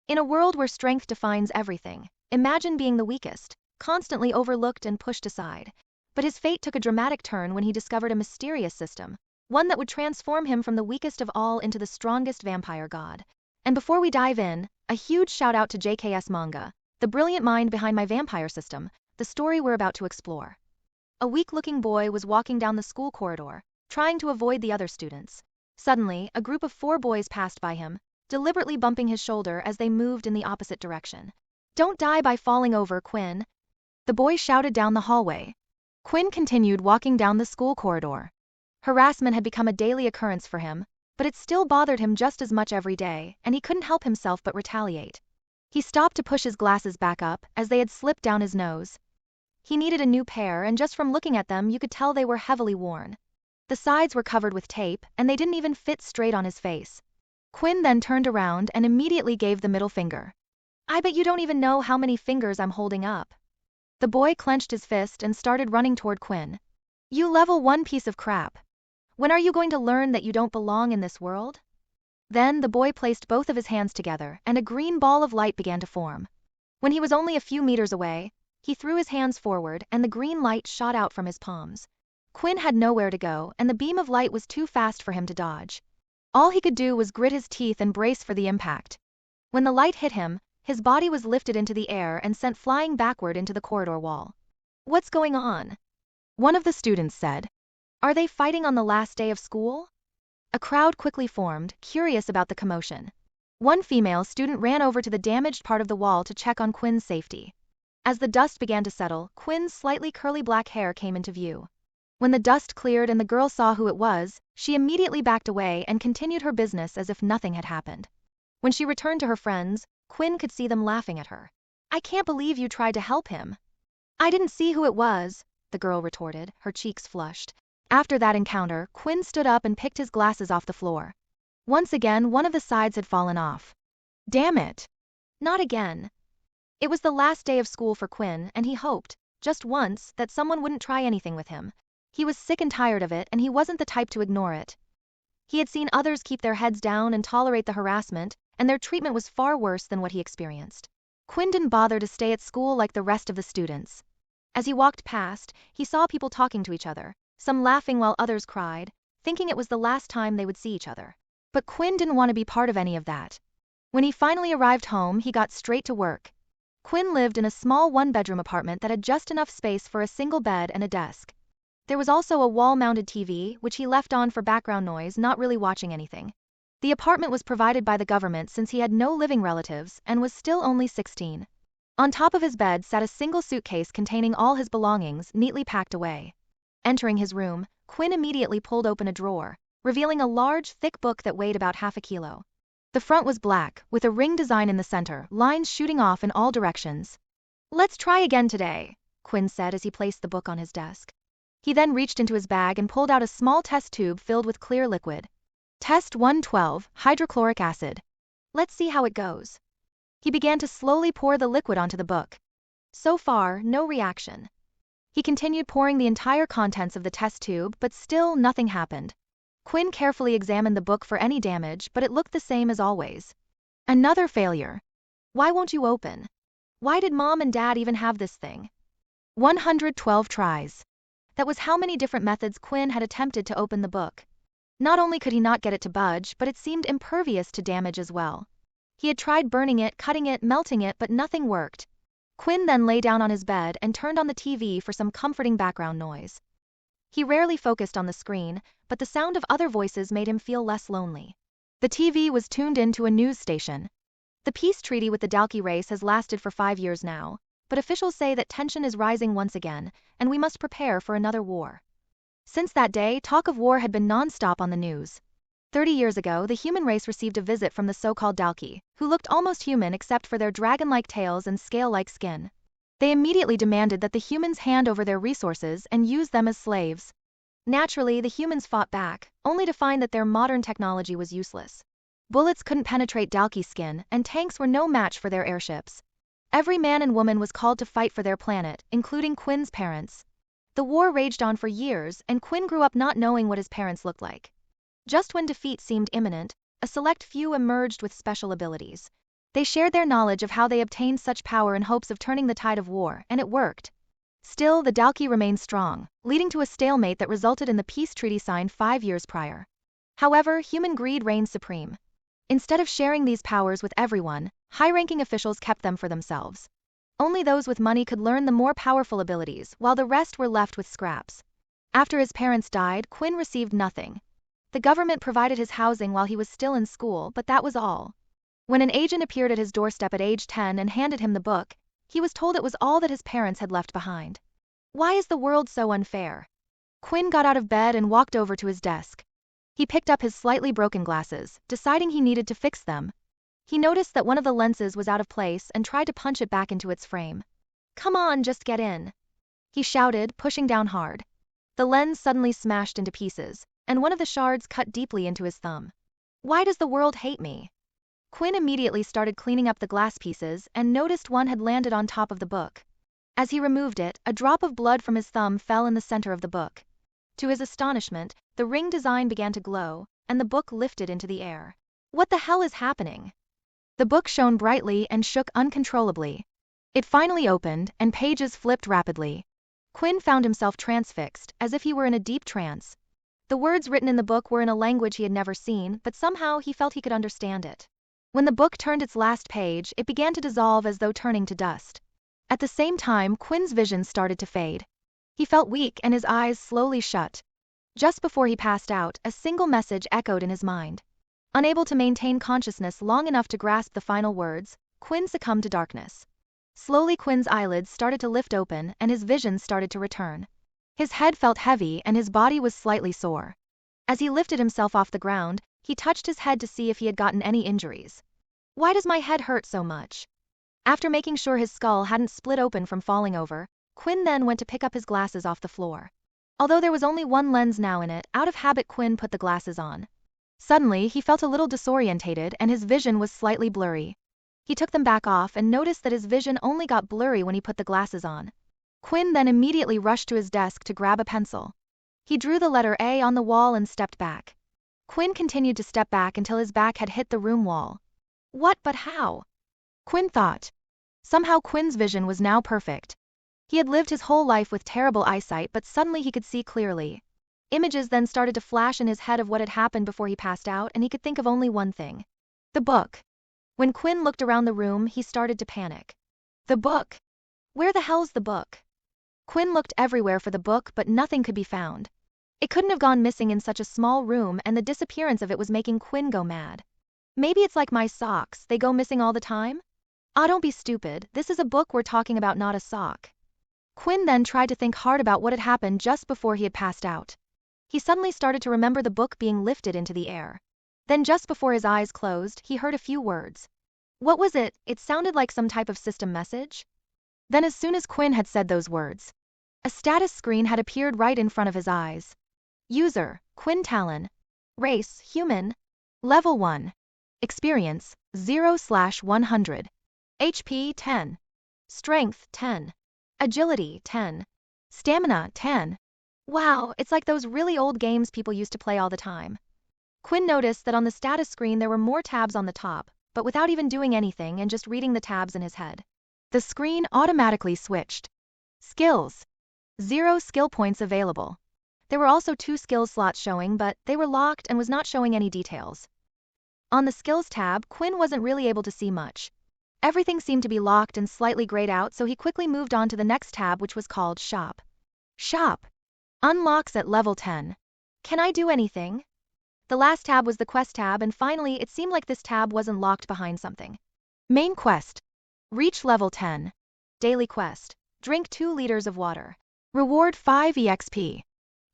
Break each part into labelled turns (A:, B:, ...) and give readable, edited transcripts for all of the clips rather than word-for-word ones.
A: In a world where strength defines everything, imagine being the weakest, constantly overlooked and pushed aside. But his fate took a dramatic turn when he discovered a mysterious system, one that would transform him from the weakest of all into the strongest vampire god. And before we dive in, a huge shout out to JKS Manga, the brilliant mind behind my vampire system, the story we're about to explore. A weak-looking boy was walking down the school corridor, trying to avoid the other students. Suddenly, a group of 4 boys passed by him, deliberately bumping his shoulder as they moved in the opposite direction. "Don't die by falling over, Quinn," the boy shouted down the hallway. Quinn continued walking down the school corridor. Harassment had become a daily occurrence for him, but it still bothered him just as much every day, and he couldn't help himself but retaliate. He stopped to push his glasses back up, as they had slipped down his nose. He needed a new pair, and just from looking at them you could tell they were heavily worn. The sides were covered with tape, and they didn't even fit straight on his face. Quinn then turned around and immediately gave the middle finger. "I bet you don't even know how many fingers I'm holding up." The boy clenched his fist and started running toward Quinn. "You level 1 piece of crap. When are you going to learn that you don't belong in this world?" Then the boy placed both of his hands together and a green ball of light began to form. When he was only a few meters away, he threw his hands forward and the green light shot out from his palms. Quinn had nowhere to go, and the beam of light was too fast for him to dodge. All he could do was grit his teeth and brace for the impact. When the light hit him, his body was lifted into the air and sent flying backward into the corridor wall. "What's going on?" one of the students said. "Are they fighting on the last day of school?" A crowd quickly formed, curious about the commotion. One female student ran over to the damaged part of the wall to check on Quinn's safety. As the dust began to settle, Quinn's slightly curly black hair came into view. When the dust cleared and the girl saw who it was, she immediately backed away and continued her business as if nothing had happened. When she returned to her friends, Quinn could see them laughing at her. "I can't believe you tried to help him." "I didn't see who it was," the girl retorted, her cheeks flushed. After that encounter, Quinn stood up and picked his glasses off the floor. Once again, one of the sides had fallen off. Damn it! Not again. It was the last day of school for Quinn, and he hoped, just once, that someone wouldn't try anything with him. He was sick and tired of it, and he wasn't the type to ignore it. He had seen others keep their heads down and tolerate the harassment, and their treatment was far worse than what he experienced. Quinn didn't bother to stay at school like the rest of the students. As he walked past, he saw people talking to each other, some laughing while others cried, thinking it was the last time they would see each other. But Quinn didn't want to be part of any of that. When he finally arrived home, he got straight to work. Quinn lived in a small 1-bedroom apartment that had just enough space for a single bed and a desk. There was also a wall-mounted TV, which he left on for background noise, not really watching anything. The apartment was provided by the government since he had no living relatives and was still only 16. On top of his bed sat a single suitcase containing all his belongings, neatly packed away. Entering his room, Quinn immediately pulled open a drawer, revealing a large, thick book that weighed about half a kilo. The front was black, with a ring design in the center, lines shooting off in all directions. "Let's try again today," Quinn said as he placed the book on his desk. He then reached into his bag and pulled out a small test tube filled with clear liquid. "Test 112, hydrochloric acid. Let's see how it goes." He began to slowly pour the liquid onto the book. So far, no reaction. He continued pouring the entire contents of the test tube, but still nothing happened. Quinn carefully examined the book for any damage, but it looked the same as always. Another failure. "Why won't you open? Why did Mom and Dad even have this thing?" 112 tries. That was how many different methods Quinn had attempted to open the book. Not only could he not get it to budge, but it seemed impervious to damage as well. He had tried burning it, cutting it, melting it, but nothing worked. Quinn then lay down on his bed and turned on the TV for some comforting background noise. He rarely focused on the screen, but the sound of other voices made him feel less lonely. The TV was tuned in to a news station. The peace treaty with the Dalki race has lasted for 5 years now, but officials say that tension is rising once again, and we must prepare for another war. Since that day, talk of war had been non-stop on the news. 30 years ago, the human race received a visit from the so-called Dalki, who looked almost human except for their dragon-like tails and scale-like skin. They immediately demanded that the humans hand over their resources and use them as slaves. Naturally, the humans fought back, only to find that their modern technology was useless. Bullets couldn't penetrate Dalki skin, and tanks were no match for their airships. Every man and woman was called to fight for their planet, including Quinn's parents. The war raged on for years, and Quinn grew up not knowing what his parents looked like. Just when defeat seemed imminent, a select few emerged with special abilities. They shared their knowledge of how they obtained such power in hopes of turning the tide of war, and it worked. Still, the Dalki remained strong, leading to a stalemate that resulted in the peace treaty signed 5 years prior. However, human greed reigned supreme. Instead of sharing these powers with everyone, high-ranking officials kept them for themselves. Only those with money could learn the more powerful abilities, while the rest were left with scraps. After his parents died, Quinn received nothing. The government provided his housing while he was still in school, but that was all. When an agent appeared at his doorstep at age 10 and handed him the book, he was told it was all that his parents had left behind. Why is the world so unfair? Quinn got out of bed and walked over to his desk. He picked up his slightly broken glasses, deciding he needed to fix them. He noticed that one of the lenses was out of place and tried to punch it back into its frame. "Come on, just get in," he shouted, pushing down hard. The lens suddenly smashed into pieces, and one of the shards cut deeply into his thumb. "Why does the world hate me?" Quinn immediately started cleaning up the glass pieces and noticed one had landed on top of the book. As he removed it, a drop of blood from his thumb fell in the center of the book. To his astonishment, the ring design began to glow, and the book lifted into the air. What the hell is happening? The book shone brightly and shook uncontrollably. It finally opened, and pages flipped rapidly. Quinn found himself transfixed, as if he were in a deep trance. The words written in the book were in a language he had never seen, but somehow he felt he could understand it. When the book turned its last page, it began to dissolve as though turning to dust. At the same time, Quinn's vision started to fade. He felt weak and his eyes slowly shut. Just before he passed out, a single message echoed in his mind. Unable to maintain consciousness long enough to grasp the final words, Quinn succumbed to darkness. Slowly Quinn's eyelids started to lift open and his vision started to return. His head felt heavy and his body was slightly sore. As he lifted himself off the ground, he touched his head to see if he had gotten any injuries. "Why does my head hurt so much?" After making sure his skull hadn't split open from falling over, Quinn then went to pick up his glasses off the floor. Although there was only one lens now in it, out of habit Quinn put the glasses on. Suddenly, he felt a little disorientated and his vision was slightly blurry. He took them back off and noticed that his vision only got blurry when he put the glasses on. Quinn then immediately rushed to his desk to grab a pencil. He drew the letter A on the wall and stepped back. Quinn continued to step back until his back had hit the room wall. What, but how? Quinn thought. Somehow Quinn's vision was now perfect. He had lived his whole life with terrible eyesight, but suddenly he could see clearly. Images then started to flash in his head of what had happened before he passed out, and he could think of only one thing. The book. When Quinn looked around the room, he started to panic. The book! Where the hell's the book? Quinn looked everywhere for the book, but nothing could be found. It couldn't have gone missing in such a small room, and the disappearance of it was making Quinn go mad. Maybe it's like my socks, they go missing all the time? Ah, don't be stupid, this is a book we're talking about, not a sock. Quinn then tried to think hard about what had happened just before he had passed out. He suddenly started to remember the book being lifted into the air. Then just before his eyes closed, he heard a few words. What was it? It sounded like some type of system message. Then as soon as Quinn had said those words, a status screen had appeared right in front of his eyes. User, Quinn Talon. Race, human. Level 1. Experience, 0/100. HP, 10. Strength, 10. Agility, 10. Stamina, 10. Wow, it's like those really old games people used to play all the time. Quinn noticed that on the status screen there were more tabs on the top, but without even doing anything and just reading the tabs in his head, the screen automatically switched. Skills. 0 skill points available. There were also 2 skills slots showing, but they were locked and was not showing any details. On the skills tab, Quinn wasn't really able to see much. Everything seemed to be locked and slightly grayed out, so he quickly moved on to the next tab, which was called Shop. Shop. Unlocks at level 10. Can I do anything? The last tab was the quest tab, and finally it seemed like this tab wasn't locked behind something. Main quest. Reach level 10. Daily quest. Drink 2 liters of water. Reward 5 EXP.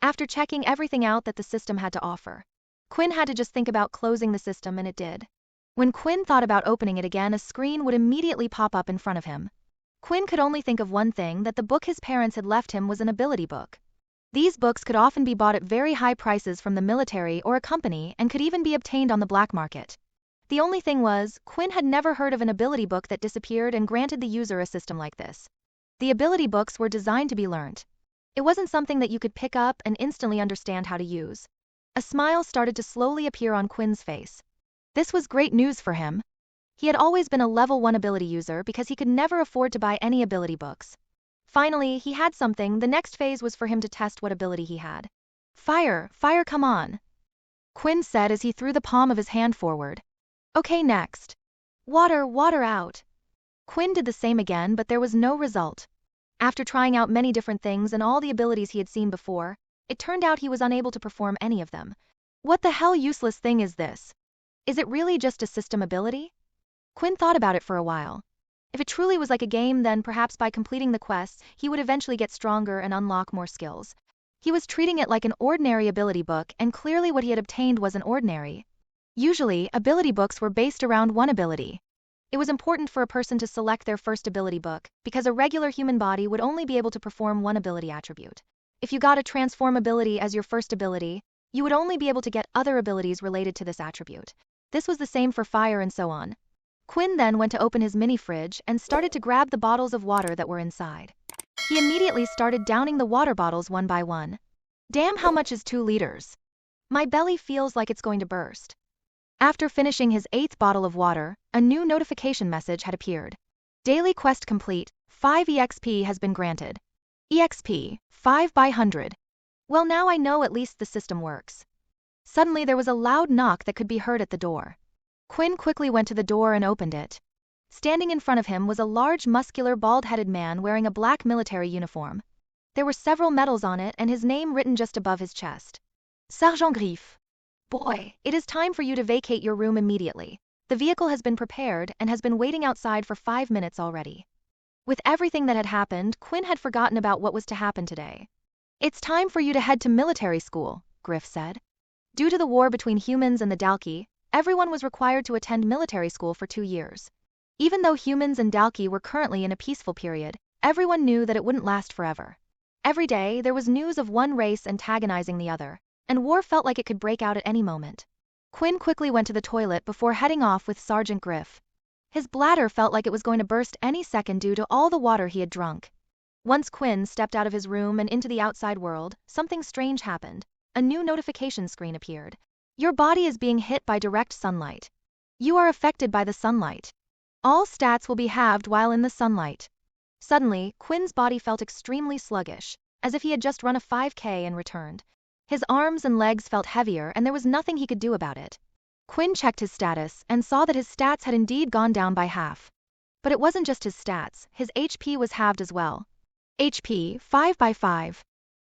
A: After checking everything out that the system had to offer, Quinn had to just think about closing the system, and it did. When Quinn thought about opening it again, a screen would immediately pop up in front of him. Quinn could only think of one thing, that the book his parents had left him was an ability book. These books could often be bought at very high prices from the military or a company and could even be obtained on the black market. The only thing was, Quinn had never heard of an ability book that disappeared and granted the user a system like this. The ability books were designed to be learnt. It wasn't something that you could pick up and instantly understand how to use. A smile started to slowly appear on Quinn's face. This was great news for him. He had always been a level 1 ability user because he could never afford to buy any ability books. Finally, he had something. The next phase was for him to test what ability he had. Fire, fire, come on, Quinn said as he threw the palm of his hand forward. Okay, next. Water, water out. Quinn did the same again, but there was no result. After trying out many different things and all the abilities he had seen before, it turned out he was unable to perform any of them. What the hell useless thing is this? Is it really just a system ability? Quinn thought about it for a while. If it truly was like a game, then perhaps by completing the quests, he would eventually get stronger and unlock more skills. He was treating it like an ordinary ability book, and clearly what he had obtained was an ordinary. Usually, ability books were based around one ability. It was important for a person to select their first ability book, because a regular human body would only be able to perform one ability attribute. If you got a transform ability as your first ability, you would only be able to get other abilities related to this attribute. This was the same for fire and so on. Quinn then went to open his mini fridge and started to grab the bottles of water that were inside. He immediately started downing the water bottles one by one. Damn, how much is 2 liters? My belly feels like it's going to burst. After finishing his 8th bottle of water, a new notification message had appeared. Daily quest complete, 5 EXP has been granted. EXP, 5 by 100. Well, now I know at least the system works. Suddenly there was a loud knock that could be heard at the door. Quinn quickly went to the door and opened it. Standing in front of him was a large, muscular, bald-headed man wearing a black military uniform. There were several medals on it and his name written just above his chest. Sergeant Griff. Boy, it is time for you to vacate your room immediately. The vehicle has been prepared and has been waiting outside for 5 minutes already. With everything that had happened, Quinn had forgotten about what was to happen today. It's time for you to head to military school, Griff said. Due to the war between humans and the Dalki, everyone was required to attend military school for 2 years. Even though humans and Dalki were currently in a peaceful period, everyone knew that it wouldn't last forever. Every day, there was news of one race antagonizing the other, and war felt like it could break out at any moment. Quinn quickly went to the toilet before heading off with Sergeant Griff. His bladder felt like it was going to burst any second due to all the water he had drunk. Once Quinn stepped out of his room and into the outside world, something strange happened. A new notification screen appeared. Your body is being hit by direct sunlight. You are affected by the sunlight. All stats will be halved while in the sunlight. Suddenly, Quinn's body felt extremely sluggish, as if he had just run a 5K and returned. His arms and legs felt heavier and there was nothing he could do about it. Quinn checked his status and saw that his stats had indeed gone down by half. But it wasn't just his stats, his HP was halved as well. HP, 5 by 5.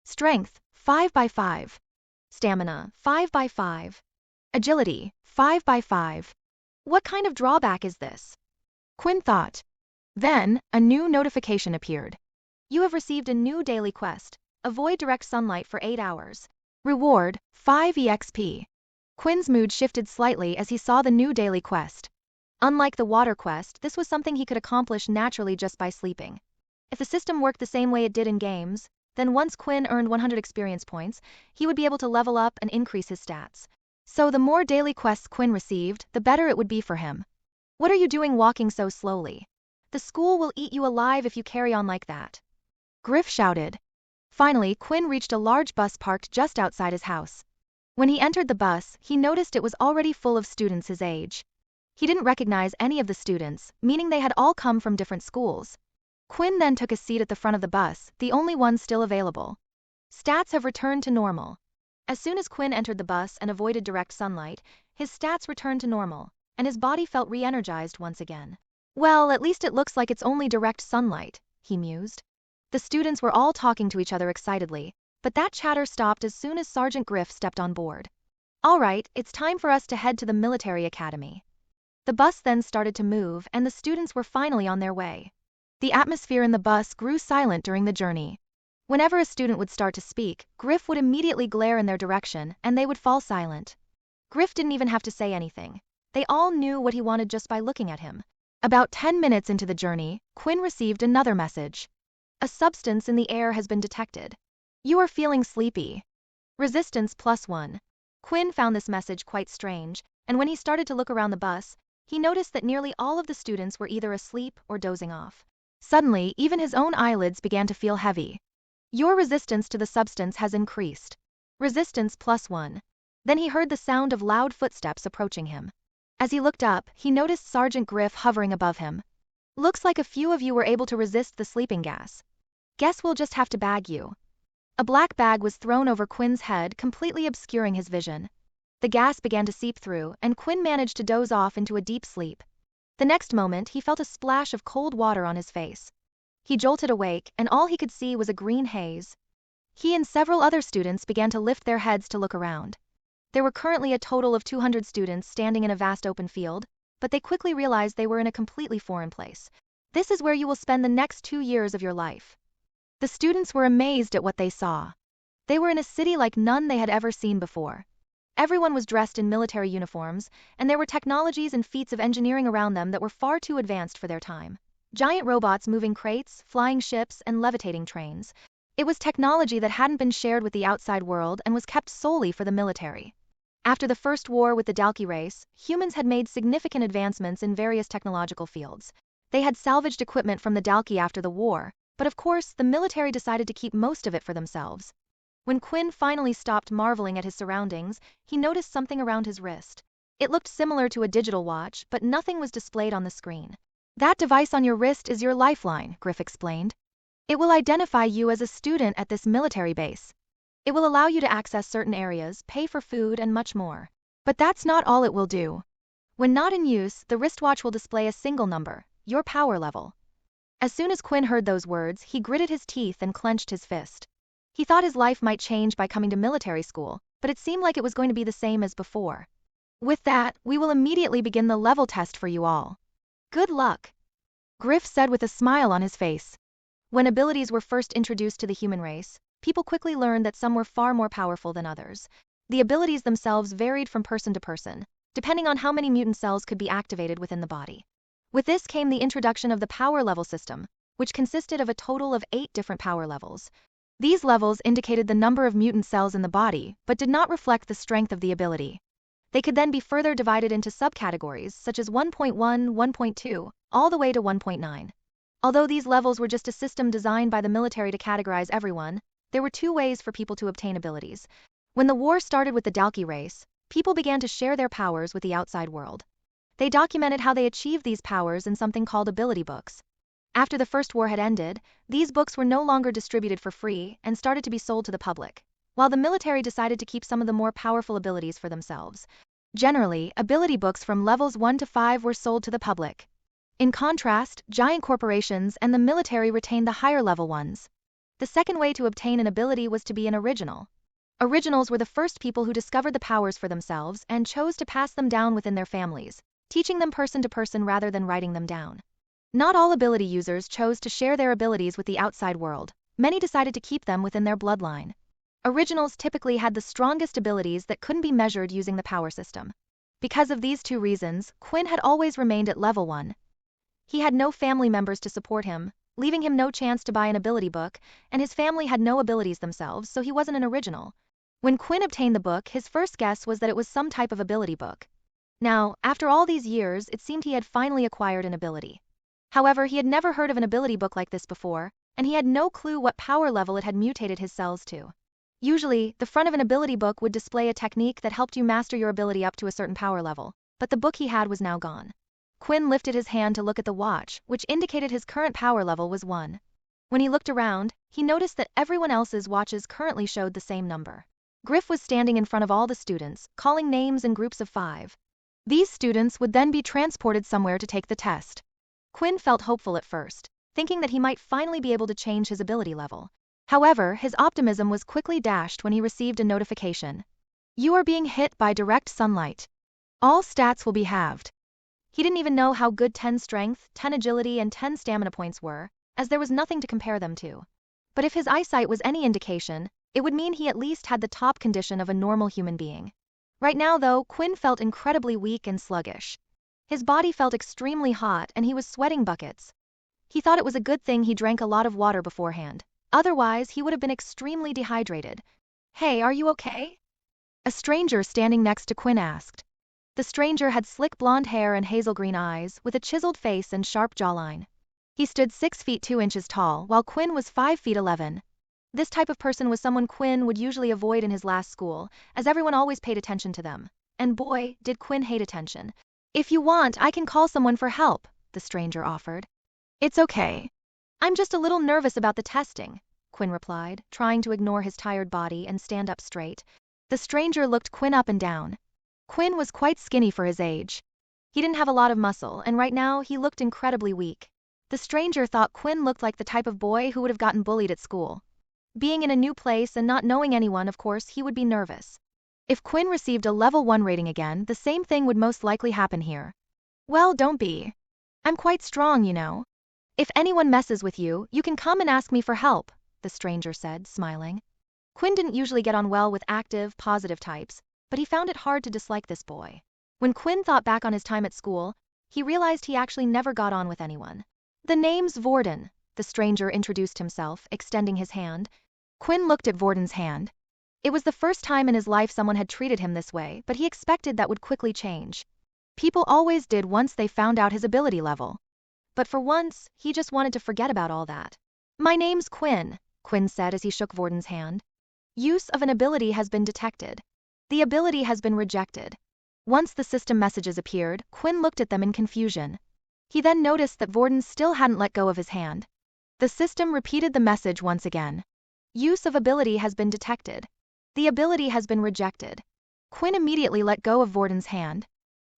A: Strength, 5 by 5. Stamina, 5 by 5. Agility, 5 by 5. What kind of drawback is this? Quinn thought. Then, a new notification appeared. You have received a new daily quest. Avoid direct sunlight for 8 hours. Reward, 5 EXP. Quinn's mood shifted slightly as he saw the new daily quest. Unlike the water quest, this was something he could accomplish naturally just by sleeping. If the system worked the same way it did in games, then once Quinn earned 100 experience points, he would be able to level up and increase his stats. So the more daily quests Quinn received, the better it would be for him. What are you doing walking so slowly? The school will eat you alive if you carry on like that. Griff shouted. Finally, Quinn reached a large bus parked just outside his house. When he entered the bus, he noticed it was already full of students his age. He didn't recognize any of the students, meaning they had all come from different schools. Quinn then took a seat at the front of the bus, the only one still available. Stats have returned to normal. As soon as Quinn entered the bus and avoided direct sunlight, his stats returned to normal, and his body felt re-energized once again. Well, at least it looks like it's only direct sunlight, he mused. The students were all talking to each other excitedly, but that chatter stopped as soon as Sergeant Griff stepped on board. All right, it's time for us to head to the military academy. The bus then started to move and the students were finally on their way. The atmosphere in the bus grew silent during the journey. Whenever a student would start to speak, Griff would immediately glare in their direction and they would fall silent. Griff didn't even have to say anything. They all knew what he wanted just by looking at him. About 10 minutes into the journey, Quinn received another message. A substance in the air has been detected. You are feeling sleepy. Resistance +1. Quinn found this message quite strange, and when he started to look around the bus, he noticed that nearly all of the students were either asleep or dozing off. Suddenly, even his own eyelids began to feel heavy. Your resistance to the substance has increased. Resistance +1. Then he heard the sound of loud footsteps approaching him. As he looked up, he noticed Sergeant Griff hovering above him. Looks like a few of you were able to resist the sleeping gas. Guess we'll just have to bag you. A black bag was thrown over Quinn's head, completely obscuring his vision. The gas began to seep through, and Quinn managed to doze off into a deep sleep. The next moment, he felt a splash of cold water on his face. He jolted awake, and all he could see was a green haze. He and several other students began to lift their heads to look around. There were currently a total of 200 students standing in a vast open field, but they quickly realized they were in a completely foreign place. This is where you will spend the next 2 years of your life. The students were amazed at what they saw. They were in a city like none they had ever seen before. Everyone was dressed in military uniforms, and there were technologies and feats of engineering around them that were far too advanced for their time. Giant robots moving crates, flying ships, and levitating trains. It was technology that hadn't been shared with the outside world and was kept solely for the military. After the first war with the Dalki race, humans had made significant advancements in various technological fields. They had salvaged equipment from the Dalki after the war, but of course, the military decided to keep most of it for themselves. When Quinn finally stopped marveling at his surroundings, he noticed something around his wrist. It looked similar to a digital watch, but nothing was displayed on the screen. That device on your wrist is your lifeline, Griff explained. It will identify you as a student at this military base. It will allow you to access certain areas, pay for food, and much more. But that's not all it will do. When not in use, the wristwatch will display a single number, your power level. As soon as Quinn heard those words, he gritted his teeth and clenched his fist. He thought his life might change by coming to military school, but it seemed like it was going to be the same as before. With that, we will immediately begin the level test for you all. Good luck, Griff said with a smile on his face. When abilities were first introduced to the human race, people quickly learned that some were far more powerful than others. The abilities themselves varied from person to person, depending on how many mutant cells could be activated within the body. With this came the introduction of the power level system, which consisted of a total of 8 different power levels. These levels indicated the number of mutant cells in the body, but did not reflect the strength of the ability. They could then be further divided into subcategories such as 1.1, 1.2, all the way to 1.9. Although these levels were just a system designed by the military to categorize everyone, there were 2 ways for people to obtain abilities. When the war started with the Dalki race, people began to share their powers with the outside world. They documented how they achieved these powers in something called ability books. After the first war had ended, these books were no longer distributed for free and started to be sold to the public, while the military decided to keep some of the more powerful abilities for themselves. Generally, ability books from levels 1 to 5 were sold to the public. In contrast, giant corporations and the military retained the higher level ones. The second way to obtain an ability was to be an original. Originals were the first people who discovered the powers for themselves and chose to pass them down within their families, teaching them person to person rather than writing them down. Not all ability users chose to share their abilities with the outside world. Many decided to keep them within their bloodline. Originals typically had the strongest abilities that couldn't be measured using the power system. Because of these 2 reasons, Quinn had always remained at level 1. He had no family members to support him, leaving him no chance to buy an ability book, and his family had no abilities themselves, so he wasn't an original. When Quinn obtained the book, his first guess was that it was some type of ability book. Now, after all these years, it seemed he had finally acquired an ability. However, he had never heard of an ability book like this before, and he had no clue what power level it had mutated his cells to. Usually, the front of an ability book would display a technique that helped you master your ability up to a certain power level, but the book he had was now gone. Quinn lifted his hand to look at the watch, which indicated his current power level was 1. When he looked around, he noticed that everyone else's watches currently showed the same number. Griff was standing in front of all the students, calling names in groups of 5. These students would then be transported somewhere to take the test. Quinn felt hopeful at first, thinking that he might finally be able to change his ability level. However, his optimism was quickly dashed when he received a notification. You are being hit by direct sunlight. All stats will be halved. He didn't even know how good 10 strength, 10 agility, and 10 stamina points were, as there was nothing to compare them to. But if his eyesight was any indication, it would mean he at least had the top condition of a normal human being. Right now, though, Quinn felt incredibly weak and sluggish. His body felt extremely hot and he was sweating buckets. He thought it was a good thing he drank a lot of water beforehand. Otherwise, he would have been extremely dehydrated. Hey, are you okay? A stranger standing next to Quinn asked. The stranger had slick blonde hair and hazel green eyes, with a chiseled face and sharp jawline. He stood 6 feet 2 inches tall, while Quinn was 5 feet 11. This type of person was someone Quinn would usually avoid in his last school, as everyone always paid attention to them. And boy, did Quinn hate attention. If you want, I can call someone for help, the stranger offered. It's okay. I'm just a little nervous about the testing, Quinn replied, trying to ignore his tired body and stand up straight. The stranger looked Quinn up and down. Quinn was quite skinny for his age. He didn't have a lot of muscle, and right now he looked incredibly weak. The stranger thought Quinn looked like the type of boy who would have gotten bullied at school. Being in a new place and not knowing anyone, of course, he would be nervous. If Quinn received a level 1 rating again, the same thing would most likely happen here. Well, don't be. I'm quite strong, you know. If anyone messes with you, you can come and ask me for help, the stranger said, smiling. Quinn didn't usually get on well with active, positive types, but he found it hard to dislike this boy. When Quinn thought back on his time at school, he realized he actually never got on with anyone. The name's Vorden, the stranger introduced himself, extending his hand. Quinn looked at Vorden's hand. It was the first time in his life someone had treated him this way, but he expected that would quickly change. People always did once they found out his ability level. But for once, he just wanted to forget about all that. My name's Quinn, Quinn said as he shook Vorden's hand. Use of an ability has been detected. The ability has been rejected. Once the system messages appeared, Quinn looked at them in confusion. He then noticed that Vorden still hadn't let go of his hand. The system repeated the message once again. Use of ability has been detected. The ability has been rejected. Quinn immediately let go of Vorden's hand.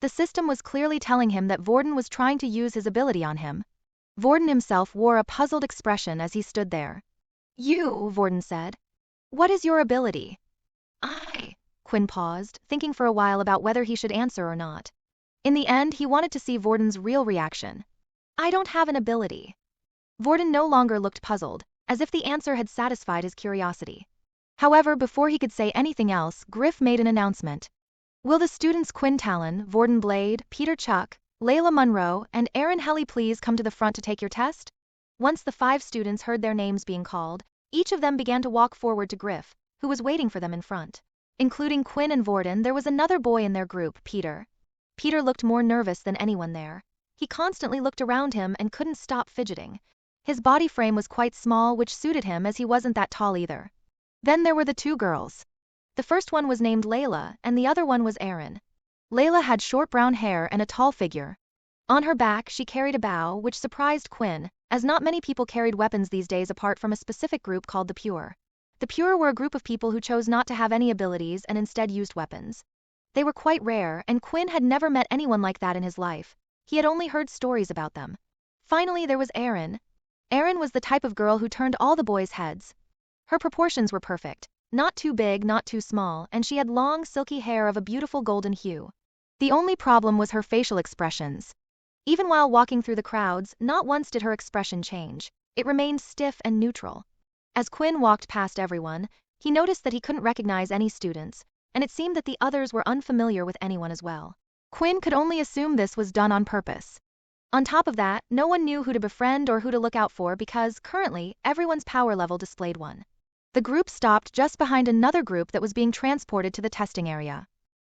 A: The system was clearly telling him that Vorden was trying to use his ability on him. Vorden himself wore a puzzled expression as he stood there. You, Vorden said. What is your ability? Quinn paused, thinking for a while about whether he should answer or not. In the end, he wanted to see Vorden's real reaction. I don't have an ability. Vorden no longer looked puzzled, as if the answer had satisfied his curiosity. However, before he could say anything else, Griff made an announcement. Will the students Quinn Talon, Vorden Blade, Peter Chuck, Layla Munro, and Aaron Helly please come to the front to take your test? Once the 5 students heard their names being called, each of them began to walk forward to Griff, who was waiting for them in front. Including Quinn and Vorden, there was another boy in their group, Peter. Peter looked more nervous than anyone there. He constantly looked around him and couldn't stop fidgeting. His body frame was quite small, which suited him as he wasn't that tall either. Then there were the 2 girls. The first one was named Layla, and the other one was Erin. Layla had short brown hair and a tall figure. On her back, she carried a bow, which surprised Quinn, as not many people carried weapons these days apart from a specific group called the Pure. The Pure were a group of people who chose not to have any abilities and instead used weapons. They were quite rare, and Quinn had never met anyone like that in his life. He had only heard stories about them. Finally, there was Erin. Erin was the type of girl who turned all the boys' heads. Her proportions were perfect, not too big, not too small, and she had long, silky hair of a beautiful golden hue. The only problem was her facial expressions. Even while walking through the crowds, not once did her expression change. It remained stiff and neutral. As Quinn walked past everyone, he noticed that he couldn't recognize any students, and it seemed that the others were unfamiliar with anyone as well. Quinn could only assume this was done on purpose. On top of that, no one knew who to befriend or who to look out for because, currently, everyone's power level displayed 1. The group stopped just behind another group that was being transported to the testing area.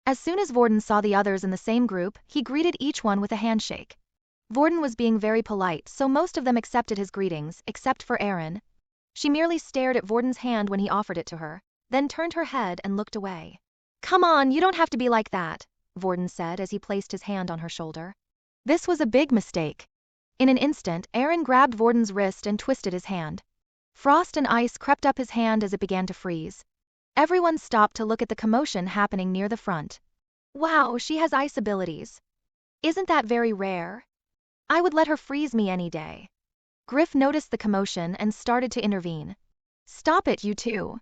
A: As soon as Vorden saw the others in the same group, he greeted each one with a handshake. Vorden was being very polite, so most of them accepted his greetings, except for Erin. She merely stared at Vorden's hand when he offered it to her, then turned her head and looked away. Come on, you don't have to be like that, Vorden said as he placed his hand on her shoulder. This was a big mistake. In an instant, Erin grabbed Vorden's wrist and twisted his hand. Frost and ice crept up his hand as it began to freeze. Everyone stopped to look at the commotion happening near the front. Wow, she has ice abilities. Isn't that very rare? I would let her freeze me any day. Griff noticed the commotion and started to intervene. Stop it, you two.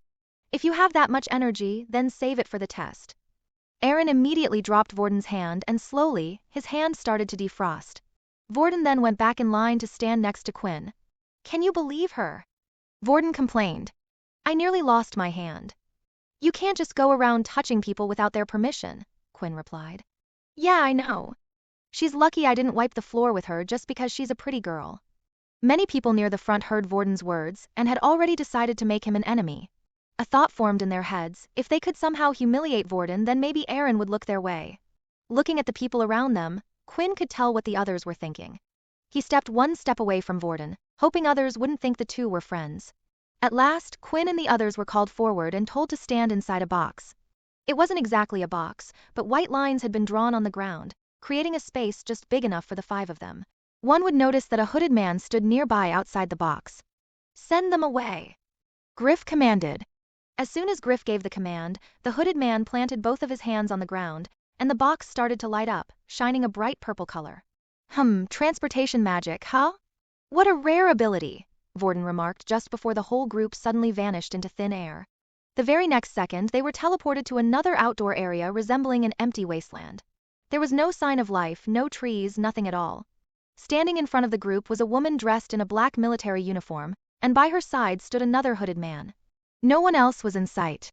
A: If you have that much energy, then save it for the test. Erin immediately dropped Vorden's hand and slowly, his hand started to defrost. Vorden then went back in line to stand next to Quinn. Can you believe her? Vorden complained. I nearly lost my hand. You can't just go around touching people without their permission, Quinn replied. Yeah, I know. She's lucky I didn't wipe the floor with her just because she's a pretty girl. Many people near the front heard Vorden's words and had already decided to make him an enemy. A thought formed in their heads, if they could somehow humiliate Vorden, then maybe Erin would look their way. Looking at the people around them, Quinn could tell what the others were thinking. He stepped 1 step away from Vorden, hoping others wouldn't think the two were friends. At last, Quinn and the others were called forward and told to stand inside a box. It wasn't exactly a box, but white lines had been drawn on the ground. creating a space just big enough for the 5 of them. One would notice that a hooded man stood nearby outside the box. "Send them away," Griff commanded. As soon as Griff gave the command, the hooded man planted both of his hands on the ground, and the box started to light up, shining a bright purple color. Transportation magic, huh? What a rare ability, Vorden remarked just before the whole group suddenly vanished into thin air. The very next second they were teleported to another outdoor area resembling an empty wasteland. There was no sign of life, no trees, nothing at all. Standing in front of the group was a woman dressed in a black military uniform, and by her side stood another hooded man. No one else was in sight.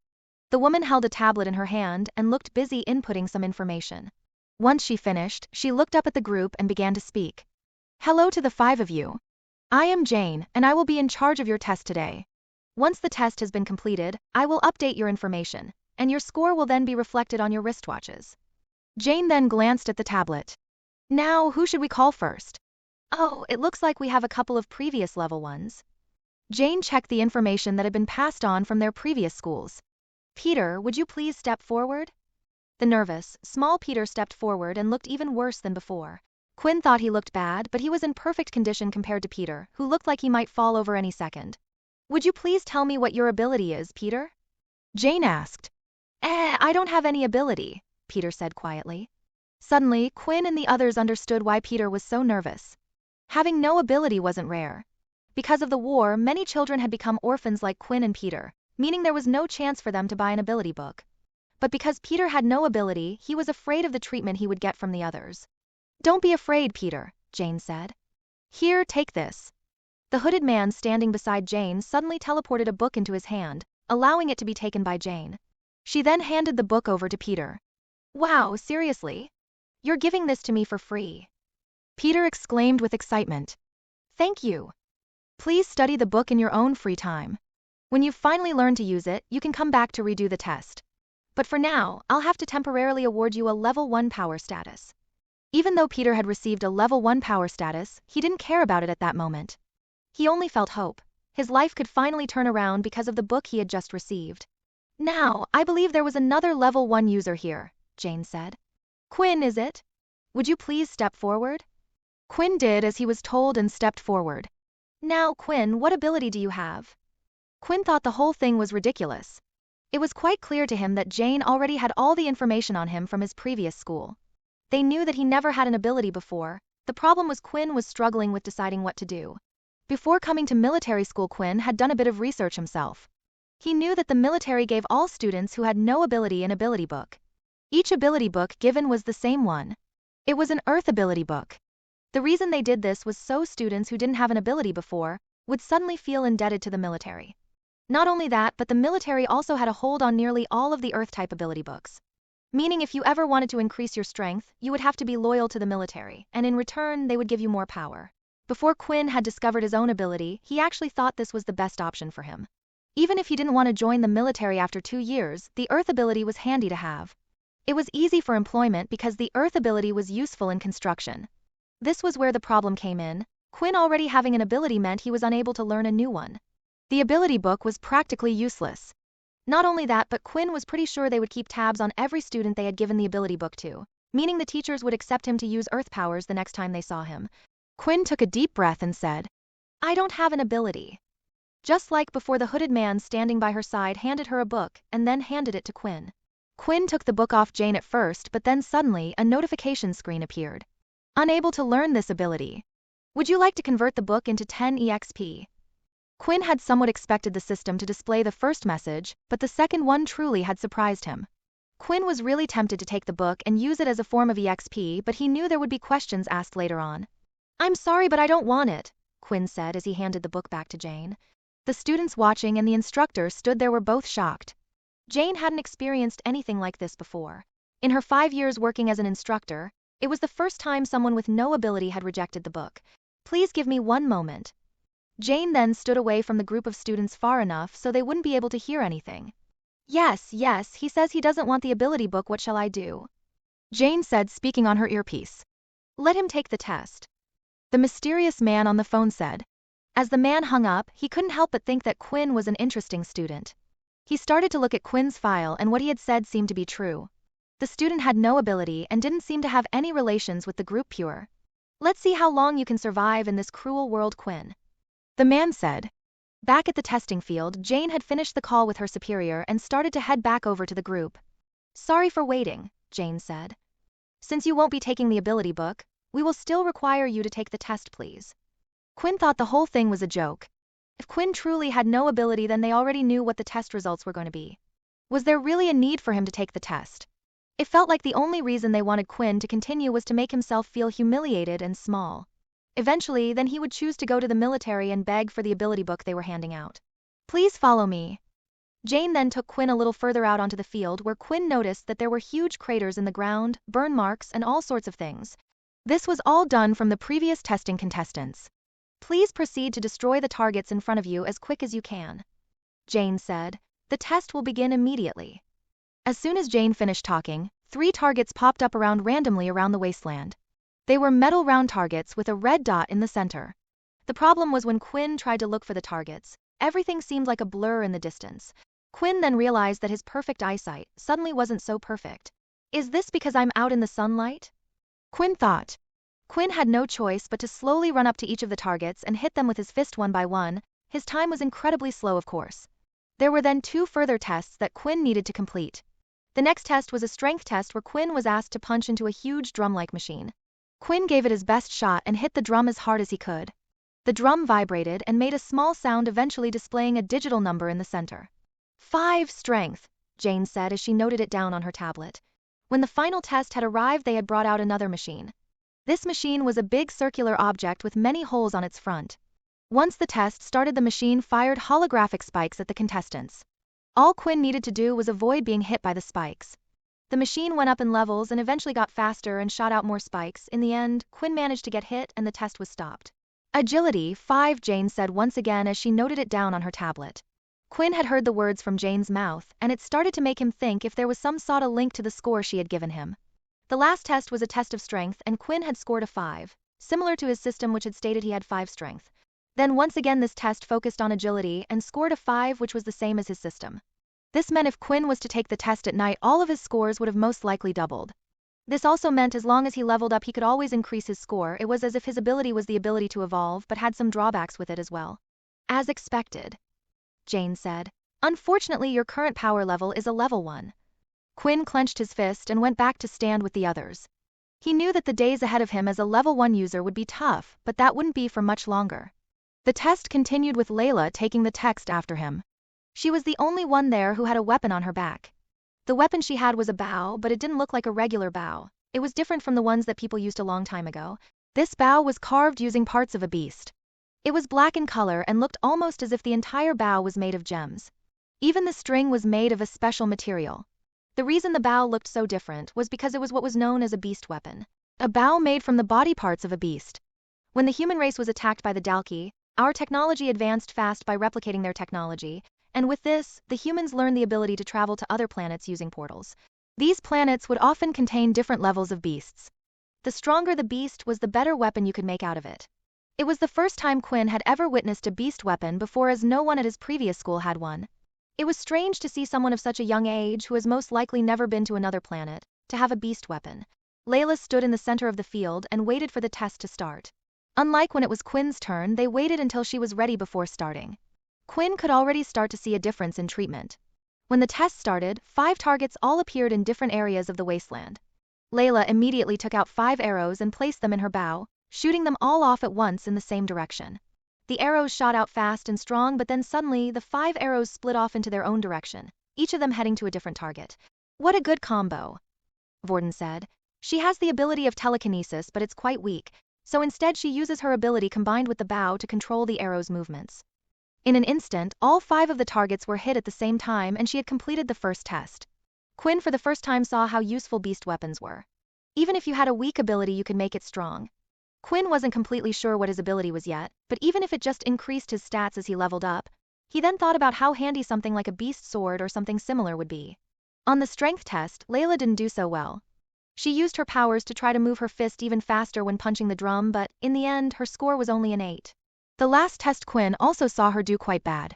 A: The woman held a tablet in her hand and looked busy inputting some information. Once she finished, she looked up at the group and began to speak. "Hello to the 5 of you. I am Jane, and I will be in charge of your test today. Once the test has been completed, I will update your information, and your score will then be reflected on your wristwatches." Jane then glanced at the tablet. "Now, who should we call first?" "Oh, it looks like we have a couple of previous level ones." Jane checked the information that had been passed on from their previous schools. "Peter, would you please step forward?" The nervous, small Peter stepped forward and looked even worse than before. Quinn thought he looked bad, but he was in perfect condition compared to Peter, who looked like he might fall over any second. "Would you please tell me what your ability is, Peter?" Jane asked. I don't have any ability," Peter said quietly. Suddenly, Quinn and the others understood why Peter was so nervous. Having no ability wasn't rare. Because of the war, many children had become orphans like Quinn and Peter, meaning there was no chance for them to buy an ability book. But because Peter had no ability, he was afraid of the treatment he would get from the others. "Don't be afraid, Peter," Jane said. "Here, take this." The hooded man standing beside Jane suddenly teleported a book into his hand, allowing it to be taken by Jane. She then handed the book over to Peter. "Wow, seriously? You're giving this to me for free?" Peter exclaimed with excitement. "Thank you. Please study the book in your own free time. When you've finally learned to use it, you can come back to redo the test. But for now, I'll have to temporarily award you a level 1 power status." Even though Peter had received a level 1 power status, he didn't care about it at that moment. He only felt hope. His life could finally turn around because of the book he had just received. "Now, I believe there was another level 1 user here," Jane said. "Quinn, is it? Would you please step forward?" Quinn did as he was told and stepped forward. "Now, Quinn, what ability do you have?" Quinn thought the whole thing was ridiculous. It was quite clear to him that Jane already had all the information on him from his previous school. They knew that he never had an ability before. The problem was Quinn was struggling with deciding what to do. Before coming to military school, Quinn had done a bit of research himself. He knew that the military gave all students who had no ability an ability book. Each ability book given was the same one. It was an Earth ability book. The reason they did this was so students who didn't have an ability before would suddenly feel indebted to the military. Not only that, but the military also had a hold on nearly all of the Earth-type ability books. Meaning if you ever wanted to increase your strength, you would have to be loyal to the military, and in return they would give you more power. Before Quinn had discovered his own ability, he actually thought this was the best option for him. Even if he didn't want to join the military after 2 years, the Earth ability was handy to have. It was easy for employment because the Earth ability was useful in construction. This was where the problem came in. Quinn already having an ability meant he was unable to learn a new one. The ability book was practically useless. Not only that, but Quinn was pretty sure they would keep tabs on every student they had given the ability book to, meaning the teachers would accept him to use Earth powers the next time they saw him. Quinn took a deep breath and said, "I don't have an ability." Just like before, the hooded man standing by her side handed her a book and then handed it to Quinn. Quinn took the book off Jane at first, but then suddenly a notification screen appeared. "Unable to learn this ability. Would you like to convert the book into 10 EXP?" Quinn had somewhat expected the system to display the first message, but the second one truly had surprised him. Quinn was really tempted to take the book and use it as a form of EXP, but he knew there would be questions asked later on. "I'm sorry, but I don't want it," Quinn said as he handed the book back to Jane. The students watching and the instructor stood there were both shocked. Jane hadn't experienced anything like this before. In her 5 years working as an instructor, it was the first time someone with no ability had rejected the book. "Please give me one moment." Jane then stood away from the group of students far enough so they wouldn't be able to hear anything. Yes, he says he doesn't want the ability book. What shall I do?" Jane said, speaking on her earpiece. "Let him take the test," the mysterious man on the phone said. As the man hung up, he couldn't help but think that Quinn was an interesting student. He started to look at Quinn's file, and what he had said seemed to be true. The student had no ability and didn't seem to have any relations with the group pure. Let's see how long you can survive in this cruel world, Quinn. The man said. Back at the testing field, Jane had finished the call with her superior and started to head back over to the group. Sorry for waiting, Jane said. Since you won't be taking the ability book, we will still require you to take the test, please. Quinn thought the whole thing was a joke. If Quinn truly had no ability, then they already knew what the test results were going to be. Was there really a need for him to take the test? It felt like the only reason they wanted Quinn to continue was to make himself feel humiliated and small. Eventually, then he would choose to go to the military and beg for the ability book they were handing out. Please follow me. Jane then took Quinn a little further out onto the field, where Quinn noticed that there were huge craters in the ground, burn marks, and all sorts of things. This was all done from the previous testing contestants. Please proceed to destroy the targets in front of you as quick as you can. Jane said. The test will begin immediately. As soon as Jane finished talking, 3 targets popped up randomly around the wasteland. They were metal round targets with a red dot in the center. The problem was when Quinn tried to look for the targets, everything seemed like a blur in the distance. Quinn then realized that his perfect eyesight suddenly wasn't so perfect. Is this because I'm out in the sunlight? Quinn thought. Quinn had no choice but to slowly run up to each of the targets and hit them with his fist one by one. His time was incredibly slow, of course. There were then 2 further tests that Quinn needed to complete. The next test was a strength test where Quinn was asked to punch into a huge drum-like machine. Quinn gave it his best shot and hit the drum as hard as he could. The drum vibrated and made a small sound, eventually displaying a digital number in the center. 5 strength, Jane said as she noted it down on her tablet. When the final test had arrived, they had brought out another machine. This machine was a big circular object with many holes on its front. Once the test started, the machine fired holographic spikes at the contestants. All Quinn needed to do was avoid being hit by the spikes. The machine went up in levels and eventually got faster and shot out more spikes. In the end, Quinn managed to get hit and the test was stopped. Agility 5, Jane said once again as she noted it down on her tablet. Quinn had heard the words from Jane's mouth, and it started to make him think if there was some sort of link to the score she had given him. The last test was a test of strength, and Quinn had scored a 5, similar to his system which had stated he had 5 strength. Then once again this test focused on agility and scored a 5, which was the same as his system. This meant if Quinn was to take the test at night, all of his scores would have most likely doubled. This also meant as long as he leveled up, he could always increase his score. It was as if his ability was the ability to evolve, but had some drawbacks with it as well. As expected, Jane said. Unfortunately, your current power level is a level 1. Quinn clenched his fist and went back to stand with the others. He knew that the days ahead of him as a level 1 user would be tough, but that wouldn't be for much longer. The test continued with Layla taking the text after him. She was the only one there who had a weapon on her back. The weapon she had was a bow, but it didn't look like a regular bow. It was different from the ones that people used a long time ago. This bow was carved using parts of a beast. It was black in color and looked almost as if the entire bow was made of gems. Even the string was made of a special material. The reason the bow looked so different was because it was what was known as a beast weapon. A bow made from the body parts of a beast. When the human race was attacked by the Dalki, our technology advanced fast by replicating their technology, and with this, the humans learned the ability to travel to other planets using portals. These planets would often contain different levels of beasts. The stronger the beast was, the better weapon you could make out of it. It was the first time Quinn had ever witnessed a beast weapon before, as no one at his previous school had one. It was strange to see someone of such a young age, who has most likely never been to another planet, to have a beast weapon. Layla stood in the center of the field and waited for the test to start. Unlike when it was Quinn's turn, they waited until she was ready before starting. Quinn could already start to see a difference in treatment. When the test started, 5 targets all appeared in different areas of the wasteland. Layla immediately took out 5 arrows and placed them in her bow, shooting them all off at once in the same direction. The arrows shot out fast and strong, but then suddenly the 5 arrows split off into their own direction, each of them heading to a different target. What a good combo, Vorden said. She has the ability of telekinesis, but it's quite weak, so instead she uses her ability combined with the bow to control the arrow's movements. In an instant, all 5 of the targets were hit at the same time, and she had completed the first test. Quinn for the first time saw how useful beast weapons were. Even if you had a weak ability, you could make it strong. Quinn wasn't completely sure what his ability was yet, but even if it just increased his stats as he leveled up, he then thought about how handy something like a beast sword or something similar would be. On the strength test, Layla didn't do so well. She used her powers to try to move her fist even faster when punching the drum, but in the end, her score was only an 8. The last test, Quinn also saw her do quite bad.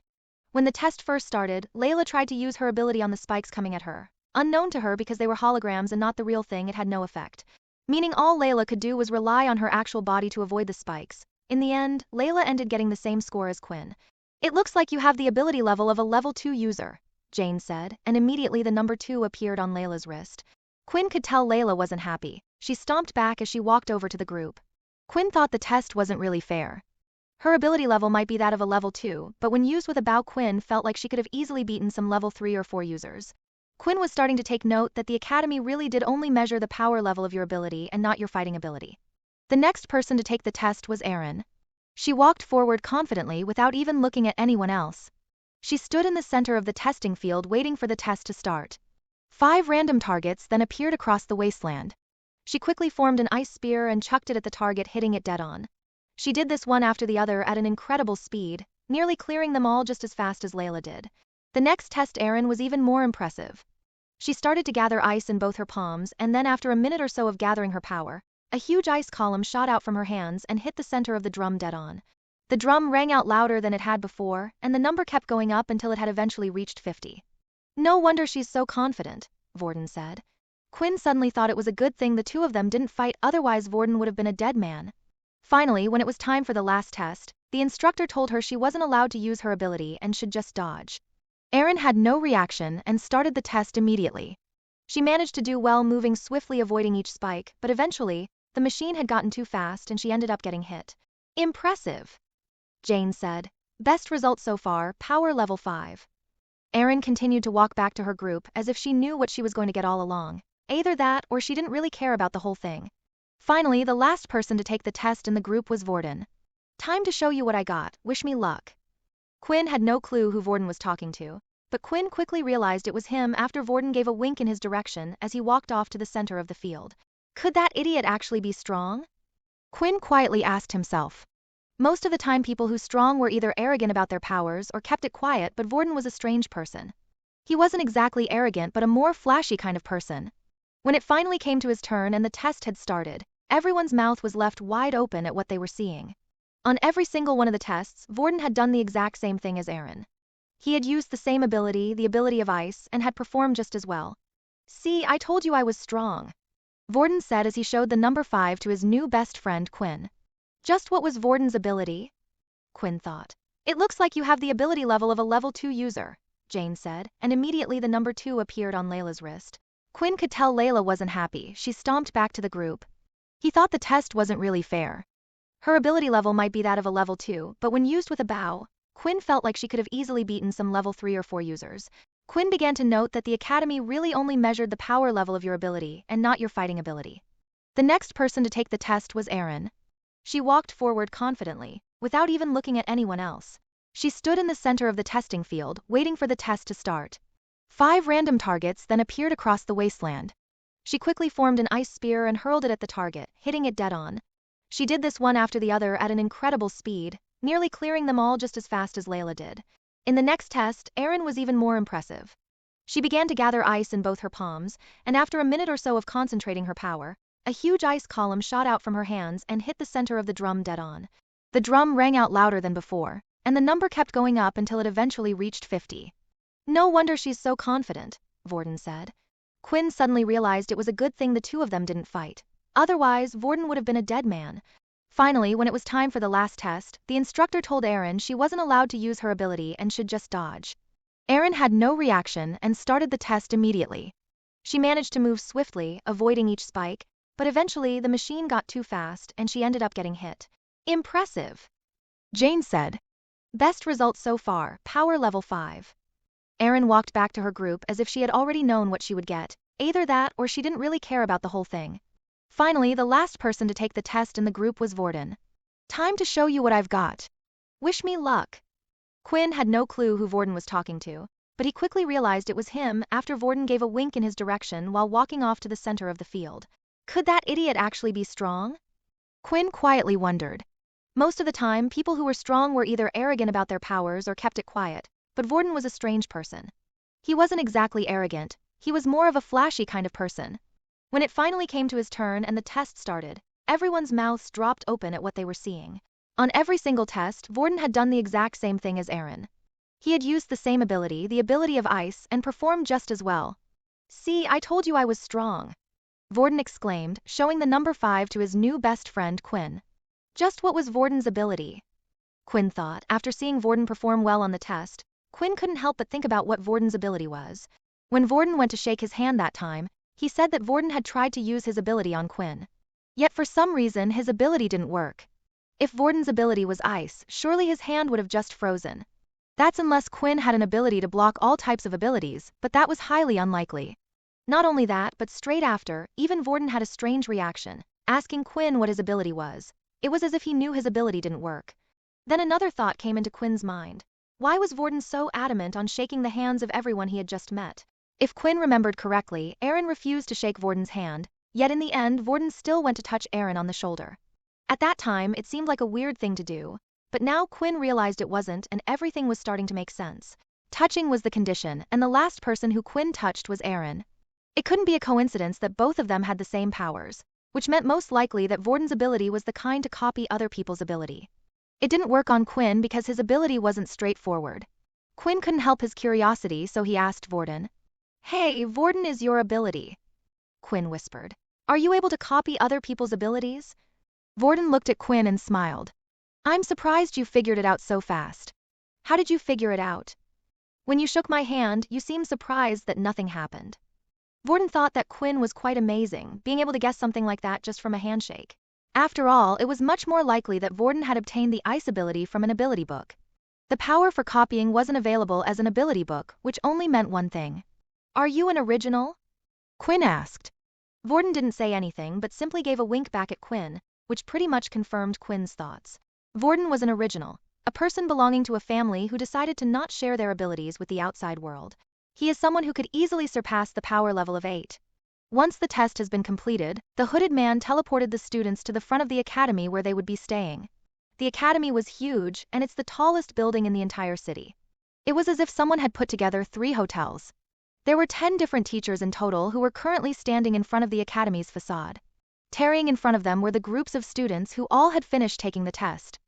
A: When the test first started, Layla tried to use her ability on the spikes coming at her. Unknown to her because they were holograms and not the real thing, it had no effect. Meaning all Layla could do was rely on her actual body to avoid the spikes. In the end, Layla ended getting the same score as Quinn. It looks like you have the ability level of a level 2 user, Jane said, and immediately the number 2 appeared on Layla's wrist. Quinn could tell Layla wasn't happy. She stomped back as she walked over to the group. Quinn thought the test wasn't really fair. Her ability level might be that of a level 2, but when used with a bow, Quinn felt like she could have easily beaten some level 3 or 4 users. Quinn was starting to take note that the academy really did only measure the power level of your ability and not your fighting ability. The next person to take the test was Erin. She walked forward confidently without even looking at anyone else. She stood in the center of the testing field waiting for the test to start. 5 random targets then appeared across the wasteland. She quickly formed an ice spear and chucked it at the target, hitting it dead on. She did this one after the other at an incredible speed, nearly clearing them all just as fast as Layla did. The next test, Erin, was even more impressive. She started to gather ice in both her palms, and then after a minute or so of gathering her power, a huge ice column shot out from her hands and hit the center of the drum dead on. The drum rang out louder than it had before, and the number kept going up until it had eventually reached 50. No wonder she's so confident, Vorden said. Quinn suddenly thought it was a good thing the two of them didn't fight, otherwise Vorden would have been a dead man. Finally, when it was time for the last test, the instructor told her she wasn't allowed to use her ability and should just dodge. Erin had no reaction and started the test immediately. She managed to do well, moving swiftly, avoiding each spike, but eventually, the machine had gotten too fast and she ended up getting hit. Impressive, Jane said. Best result so far, power level 5. Erin continued to walk back to her group as if she knew what she was going to get all along. Either that or she didn't really care about the whole thing. Finally, the last person to take the test in the group was Vorden. Time to show you what I got, wish me luck. Quinn had no clue who Vorden was talking to, but Quinn quickly realized it was him after Vorden gave a wink in his direction as he walked off to the center of the field. Could that idiot actually be strong? Quinn quietly asked himself. Most of the time people who strong were either arrogant about their powers or kept it quiet, but Vorden was a strange person. He wasn't exactly arrogant, but a more flashy kind of person. When it finally came to his turn and the test had started, everyone's mouth was left wide open at what they were seeing. On every single one of the tests, Vorden had done the exact same thing as Erin. He had used the same ability, the ability of ice, and had performed just as well. See, I told you I was strong, Vorden said as he showed the number 5 to his new best friend Quinn. Just what was Vorden's ability? Quinn thought. It looks like you have the ability level of a level 2 user, Jane said, and immediately the number 2 appeared on Layla's wrist. Quinn could tell Layla wasn't happy. She stomped back to the group. He thought the test wasn't really fair. Her ability level might be that of a level 2, but when used with a bow, Quinn felt like she could have easily beaten some level 3 or 4 users. Quinn began to note that the academy really only measured the power level of your ability and not your fighting ability. The next person to take the test was Erin. She walked forward confidently, without even looking at anyone else. She stood in the center of the testing field, waiting for the test to start. 5 random targets then appeared across the wasteland. She quickly formed an ice spear and hurled it at the target, hitting it dead on. She did this one after the other at an incredible speed, nearly clearing them all just as fast as Layla did. In the next test, Erin was even more impressive. She began to gather ice in both her palms, and after a minute or so of concentrating her power, a huge ice column shot out from her hands and hit the center of the drum dead on. The drum rang out louder than before, and the number kept going up until it eventually reached 50. No wonder she's so confident, Vorden said. Quinn suddenly realized it was a good thing the two of them didn't fight. Otherwise, Vorden would have been a dead man. Finally, when it was time for the last test, the instructor told Erin she wasn't allowed to use her ability and should just dodge. Erin had no reaction and started the test immediately. She managed to move swiftly, avoiding each spike, but eventually the machine got too fast and she ended up getting hit. Impressive, Jane said. Best result so far, power level 5. Erin walked back to her group as if she had already known what she would get. Either that or she didn't really care about the whole thing. Finally, the last person to take the test in the group was Vorden. Time to show you what I've got. Wish me luck. Quinn had no clue who Vorden was talking to, but he quickly realized it was him after Vorden gave a wink in his direction while walking off to the center of the field. Could that idiot actually be strong? Quinn quietly wondered. Most of the time, people who were strong were either arrogant about their powers or kept it quiet, but Vorden was a strange person. He wasn't exactly arrogant, he was more of a flashy kind of person. When it finally came to his turn and the test started, everyone's mouths dropped open at what they were seeing. On every single test, Vorden had done the exact same thing as Erin. He had used the same ability, the ability of ice, and performed just as well. See, I told you I was strong, Vorden exclaimed, showing the number 5 to his new best friend Quinn. Just what was Vorden's ability? Quinn thought. After seeing Vorden perform well on the test, Quinn couldn't help but think about what Vorden's ability was. When Vorden went to shake his hand that time, he said that Vorden had tried to use his ability on Quinn. Yet for some reason his ability didn't work. If Vorden's ability was ice, surely his hand would have just frozen. That's unless Quinn had an ability to block all types of abilities, but that was highly unlikely. Not only that, but straight after, even Vorden had a strange reaction, asking Quinn what his ability was. It was as if he knew his ability didn't work. Then another thought came into Quinn's mind. Why was Vorden so adamant on shaking the hands of everyone he had just met? If Quinn remembered correctly, Aaron refused to shake Vorden's hand, yet in the end Vorden still went to touch Aaron on the shoulder. At that time, it seemed like a weird thing to do, but now Quinn realized it wasn't and everything was starting to make sense. Touching was the condition, and the last person who Quinn touched was Aaron. It couldn't be a coincidence that both of them had the same powers, which meant most likely that Vorden's ability was the kind to copy other people's ability. It didn't work on Quinn because his ability wasn't straightforward. Quinn couldn't help his curiosity, so he asked Vorden. Hey, Vorden, is your ability? Quinn whispered. Are you able to copy other people's abilities? Vorden looked at Quinn and smiled. I'm surprised you figured it out so fast. How did you figure it out? When you shook my hand, you seemed surprised that nothing happened. Vorden thought that Quinn was quite amazing, being able to guess something like that just from a handshake. After all, it was much more likely that Vorden had obtained the ice ability from an ability book. The power for copying wasn't available as an ability book, which only meant one thing. Are you an original? Quinn asked. Vorden didn't say anything but simply gave a wink back at Quinn, which pretty much confirmed Quinn's thoughts. Vorden was an original, a person belonging to a family who decided to not share their abilities with the outside world. He is someone who could easily surpass the power level of 8. Once the test has been completed, the hooded man teleported the students to the front of the academy where they would be staying. The academy was huge, and it's the tallest building in the entire city. It was as if someone had put together 3 hotels. There were 10 different teachers in total who were currently standing in front of the academy's facade. Tarrying in front of them were the groups of students who all had finished taking the test.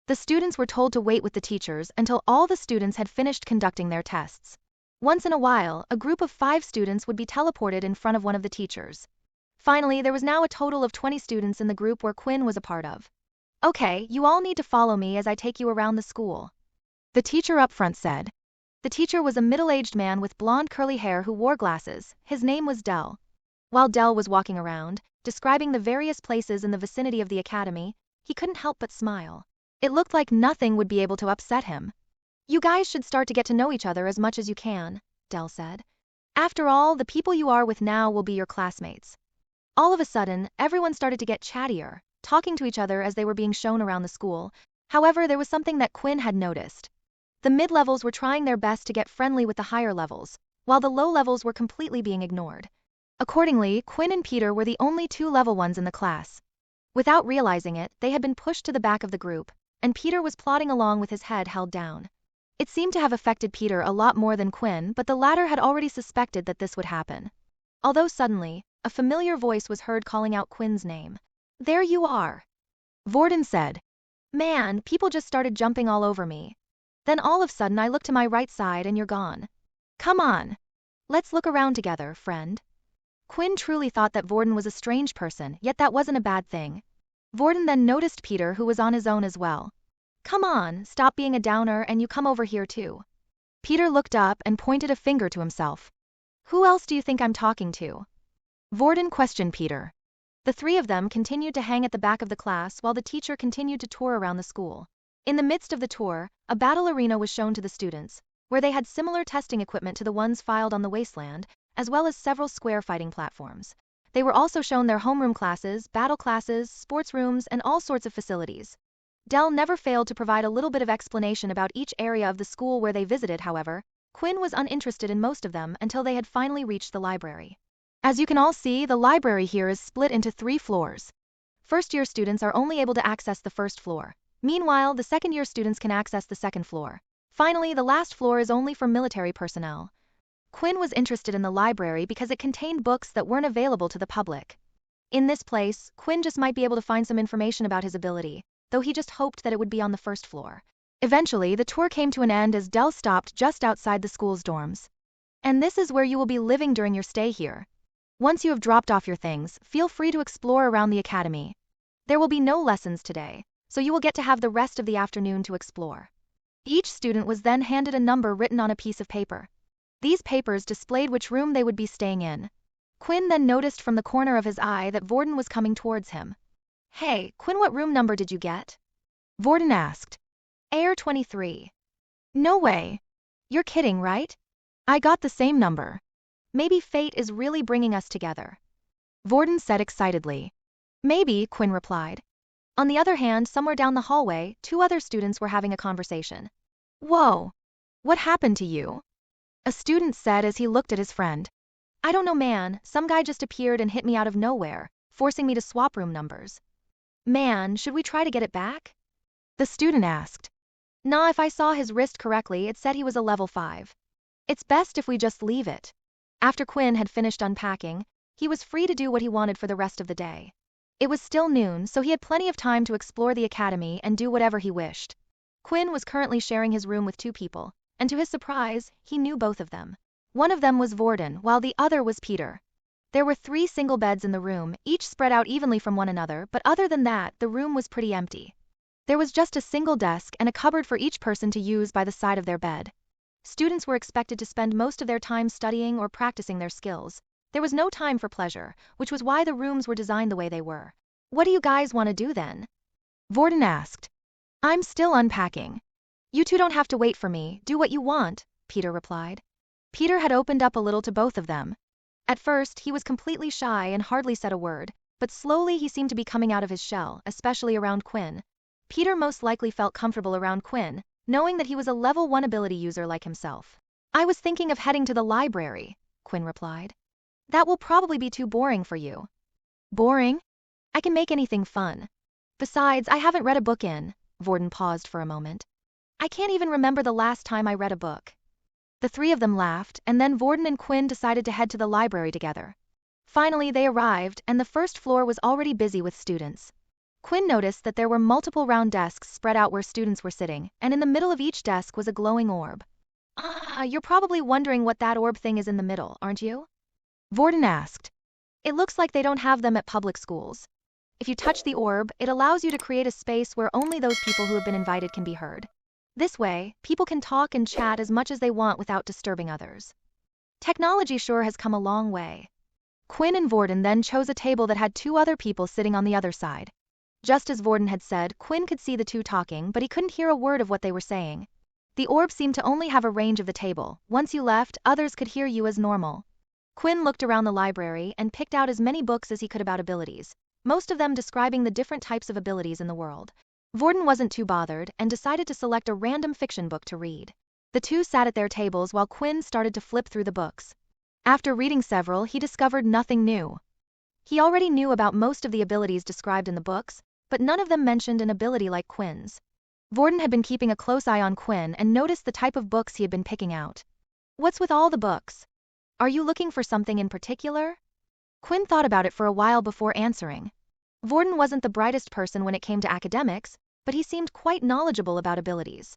A: The students were told to wait with the teachers until all the students had finished conducting their tests. Once in a while, a group of 5 students would be teleported in front of one of the teachers. Finally, there was now a total of 20 students in the group where Quinn was a part of. Okay, you all need to follow me as I take you around the school, the teacher up front said. The teacher was a middle-aged man with blonde curly hair who wore glasses. His name was Dell. While Dell was walking around, describing the various places in the vicinity of the academy, he couldn't help but smile. It looked like nothing would be able to upset him. You guys should start to get to know each other as much as you can, Dell said. After all, the people you are with now will be your classmates. All of a sudden, everyone started to get chattier, talking to each other as they were being shown around the school. However, there was something that Quinn had noticed. The mid-levels were trying their best to get friendly with the higher levels, while the low levels were completely being ignored. Accordingly, Quinn and Peter were the only 2 level ones in the class. Without realizing it, they had been pushed to the back of the group, and Peter was plodding along with his head held down. It seemed to have affected Peter a lot more than Quinn, but the latter had already suspected that this would happen. Although suddenly, a familiar voice was heard calling out Quinn's name. There you are, Vorden said. Man, people just started jumping all over me. Then all of a sudden I look to my right side and you're gone. Come on. Let's look around together, friend. Quinn truly thought that Vorden was a strange person, yet that wasn't a bad thing. Vorden then noticed Peter, who was on his own as well. Come on, stop being a downer and you come over here too. Peter looked up and pointed a finger to himself. Who else do you think I'm talking to? Vorden questioned Peter. The 3 of them continued to hang at the back of the class while the teacher continued to tour around the school. In the midst of the tour, a battle arena was shown to the students, where they had similar testing equipment to the ones filed on the wasteland, as well as several square fighting platforms. They were also shown their homeroom classes, battle classes, sports rooms, and all sorts of facilities. Dell never failed to provide a little bit of explanation about each area of the school where they visited. However, Quinn was uninterested in most of them until they had finally reached the library. As you can all see, the library here is split into 3 floors. First-year students are only able to access the first floor. Meanwhile, the second-year students can access the second floor. Finally, the last floor is only for military personnel. Quinn was interested in the library because it contained books that weren't available to the public. In this place, Quinn just might be able to find some information about his ability, though he just hoped that it would be on the first floor. Eventually, the tour came to an end as Dell stopped just outside the school's dorms. And this is where you will be living during your stay here. Once you have dropped off your things, feel free to explore around the academy. There will be no lessons today, so you will get to have the rest of the afternoon to explore. Each student was then handed a number written on a piece of paper. These papers displayed which room they would be staying in. Quinn then noticed from the corner of his eye that Vorden was coming towards him. Hey, Quinn, what room number did you get? Vorden asked. Air 23. No way. You're kidding, right? I got the same number. Maybe fate is really bringing us together. Vorden said excitedly. Maybe, Quinn replied. On the other hand, somewhere down the hallway, 2 other students were having a conversation. Whoa. What happened to you? A student said as he looked at his friend. I don't know, man, some guy just appeared and hit me out of nowhere, forcing me to swap room numbers. Man, should we try to get it back? The student asked. Nah, if I saw his wrist correctly, it said he was a level 5. It's best if we just leave it. After Quinn had finished unpacking, he was free to do what he wanted for the rest of the day. It was still noon, so he had plenty of time to explore the academy and do whatever he wished. Quinn was currently sharing his room with 2 people, and to his surprise, he knew both of them. One of them was Vorden, while the other was Peter. There were 3 single beds in the room, each spread out evenly from one another, but other than that, the room was pretty empty. There was just a single desk and a cupboard for each person to use by the side of their bed. Students were expected to spend most of their time studying or practicing their skills. There was no time for pleasure, which was why the rooms were designed the way they were. What do you guys want to do then? Vorden asked. I'm still unpacking. You 2 don't have to wait for me, do what you want, Peter replied. Peter had opened up a little to both of them. At first, he was completely shy and hardly said a word, but slowly he seemed to be coming out of his shell, especially around Quinn. Peter most likely felt comfortable around Quinn, knowing that he was a level 1 ability user like himself. I was thinking of heading to the library, Quinn replied. That will probably be too boring for you. Boring? I can make anything fun. Besides, I haven't read a book in. Vorden paused for a moment. I can't even remember the last time I read a book. The 3 of them laughed, and then Vorden and Quinn decided to head to the library together. Finally, they arrived, and the first floor was already busy with students. Quinn noticed that there were multiple round desks spread out where students were sitting, and in the middle of each desk was a glowing orb. You're probably wondering what that orb thing is in the middle, aren't you? Vorden asked. It looks like they don't have them at public schools. If you touch the orb, it allows you to create a space where only those people who have been invited can be heard. This way, people can talk and chat as much as they want without disturbing others. Technology sure has come a long way. Quinn and Vorden then chose a table that had 2 other people sitting on the other side. Just as Vorden had said, Quinn could see the 2 talking, but he couldn't hear a word of what they were saying. The orb seemed to only have a range of the table. Once you left, others could hear you as normal. Quinn looked around the library and picked out as many books as he could about abilities, most of them describing the different types of abilities in the world. Vorden wasn't too bothered and decided to select a random fiction book to read. The 2 sat at their tables while Quinn started to flip through the books. After reading several, he discovered nothing new. He already knew about most of the abilities described in the books, but none of them mentioned an ability like Quinn's. Vorden had been keeping a close eye on Quinn and noticed the type of books he had been picking out. What's with all the books? Are you looking for something in particular? Quinn thought about it for a while before answering. Vorden wasn't the brightest person when it came to academics, but he seemed quite knowledgeable about abilities.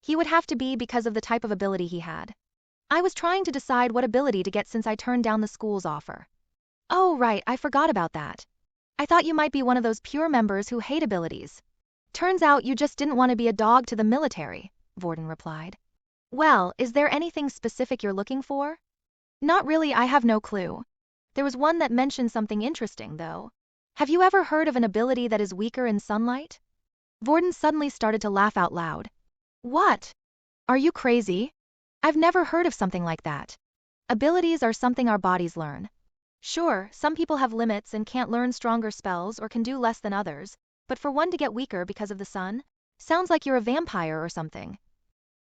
A: He would have to be because of the type of ability he had. I was trying to decide what ability to get since I turned down the school's offer. Oh right, I forgot about that. I thought you might be one of those pure members who hate abilities. Turns out you just didn't want to be a dog to the military, Vorden replied. Well, is there anything specific you're looking for? Not really, I have no clue. There was one that mentioned something interesting, though. Have you ever heard of an ability that is weaker in sunlight? Vorden suddenly started to laugh out loud. What? Are you crazy? I've never heard of something like that. Abilities are something our bodies learn. Sure, some people have limits and can't learn stronger spells or can do less than others, but for one to get weaker because of the sun? Sounds like you're a vampire or something.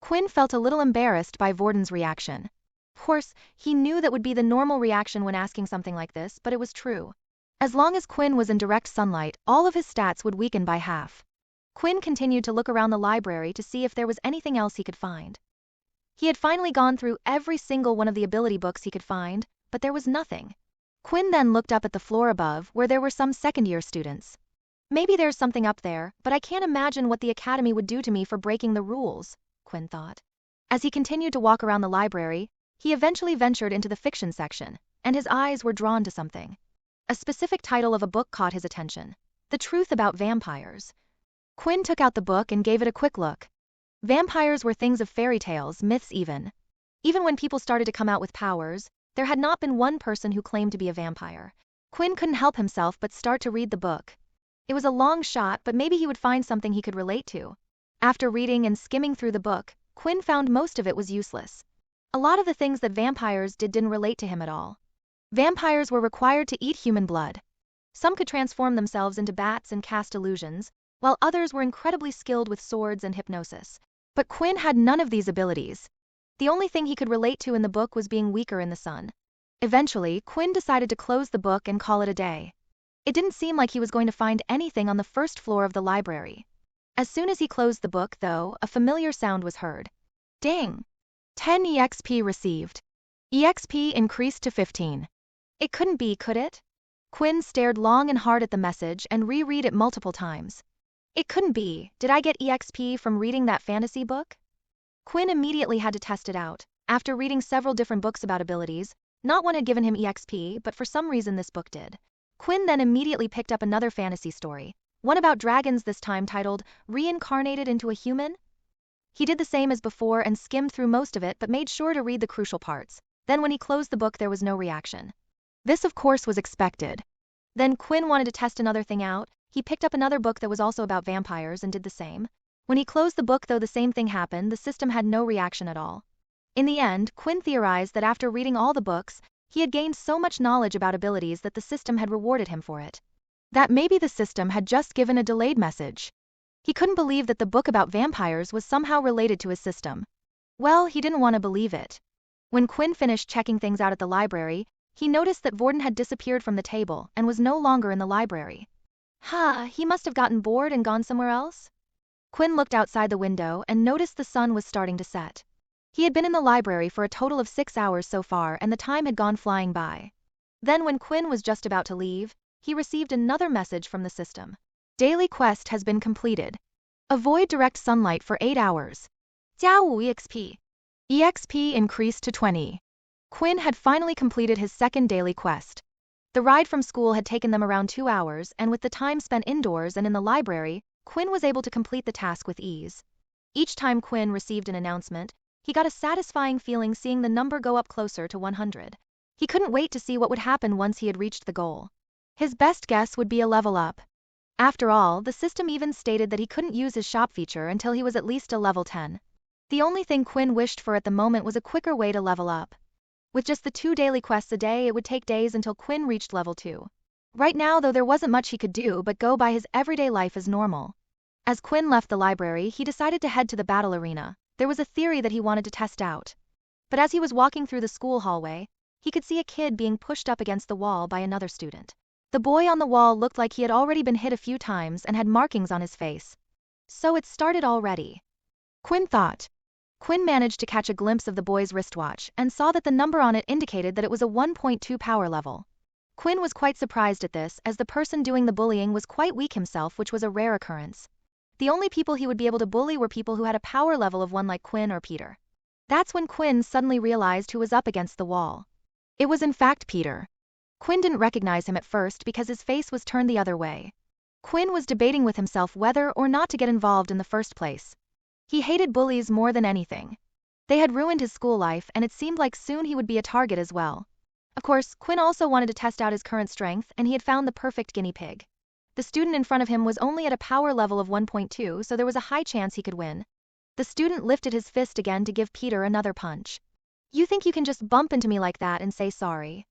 A: Quinn felt a little embarrassed by Vorden's reaction. Of course, he knew that would be the normal reaction when asking something like this, but it was true. As long as Quinn was in direct sunlight, all of his stats would weaken by half. Quinn continued to look around the library to see if there was anything else he could find. He had finally gone through every single one of the ability books he could find, but there was nothing. Quinn then looked up at the floor above where there were some second-year students. Maybe there's something up there, but I can't imagine what the academy would do to me for breaking the rules, Quinn thought. As he continued to walk around the library, He eventually ventured into the fiction section, and his eyes were drawn to something. A specific title of a book caught his attention: The Truth About Vampires. Quinn took out the book and gave it a quick look. Vampires were things of fairy tales, myths even. Even when people started to come out with powers, there had not been one person who claimed to be a vampire. Quinn couldn't help himself but start to read the book. It was a long shot, but maybe he would find something he could relate to. After reading and skimming through the book, Quinn found most of it was useless. A lot of the things that vampires didn't relate to him at all. Vampires were required to eat human blood. Some could transform themselves into bats and cast illusions, while others were incredibly skilled with swords and hypnosis. But Quinn had none of these abilities. The only thing he could relate to in the book was being weaker in the sun. Eventually, Quinn decided to close the book and call it a day. It didn't seem like he was going to find anything on the first floor of the library. As soon as he closed the book, though, a familiar sound was heard. Ding! 10 EXP received. EXP increased to 15. It couldn't be, could it? Quinn stared long and hard at the message and reread it multiple times. It couldn't be. Did I get EXP from reading that fantasy book? Quinn immediately had to test it out. After reading several different books about abilities, not one had given him EXP, but for some reason this book did. Quinn then immediately picked up another fantasy story, one about dragons, this time titled Reincarnated into a Human. He did the same as before and skimmed through most of it, but made sure to read the crucial parts. Then when he closed the book, there was no reaction. This of course was expected. Then Quinn wanted to test another thing out. He picked up another book that was also about vampires and did the same. When he closed the book, though, the same thing happened. The system had no reaction at all. In the end, Quinn theorized that after reading all the books, he had gained so much knowledge about abilities that the system had rewarded him for it. That maybe the system had just given a delayed message. He couldn't believe that the book about vampires was somehow related to his system. Well, he didn't want to believe it. When Quinn finished checking things out at the library, he noticed that Vorden had disappeared from the table and was no longer in the library. He must have gotten bored and gone somewhere else? Quinn looked outside the window and noticed the sun was starting to set. He had been in the library for a total of 6 hours so far, and the time had gone flying by. Then when Quinn was just about to leave, he received another message from the system. Daily quest has been completed. Avoid direct sunlight for 8 hours. 加5 EXP. EXP increased to 20. Quinn had finally completed his second daily quest. The ride from school had taken them around 2 hours, and with the time spent indoors and in the library, Quinn was able to complete the task with ease. Each time Quinn received an announcement, he got a satisfying feeling seeing the number go up closer to 100. He couldn't wait to see what would happen once he had reached the goal. His best guess would be a level up. After all, the system even stated that he couldn't use his shop feature until he was at least a level 10. The only thing Quinn wished for at the moment was a quicker way to level up. With just the 2 daily quests a day, it would take days until Quinn reached level 2. Right now, though, there wasn't much he could do but go by his everyday life as normal. As Quinn left the library, he decided to head to the battle arena. There was a theory that he wanted to test out. But as he was walking through the school hallway, he could see a kid being pushed up against the wall by another student. The boy on the wall looked like he had already been hit a few times and had markings on his face. So it started already, Quinn thought. Quinn managed to catch a glimpse of the boy's wristwatch and saw that the number on it indicated that it was a 1.2 power level. Quinn was quite surprised at this, as the person doing the bullying was quite weak himself, which was a rare occurrence. The only people he would be able to bully were people who had a power level of 1 like Quinn or Peter. That's when Quinn suddenly realized who was up against the wall. It was in fact Peter. Quinn didn't recognize him at first because his face was turned the other way. Quinn was debating with himself whether or not to get involved in the first place. He hated bullies more than anything. They had ruined his school life, and it seemed like soon he would be a target as well. Of course, Quinn also wanted to test out his current strength, and he had found the perfect guinea pig. The student in front of him was only at a power level of 1.2, so there was a high chance he could win. The student lifted his fist again to give Peter another punch. You think you can just bump into me like that and say sorry?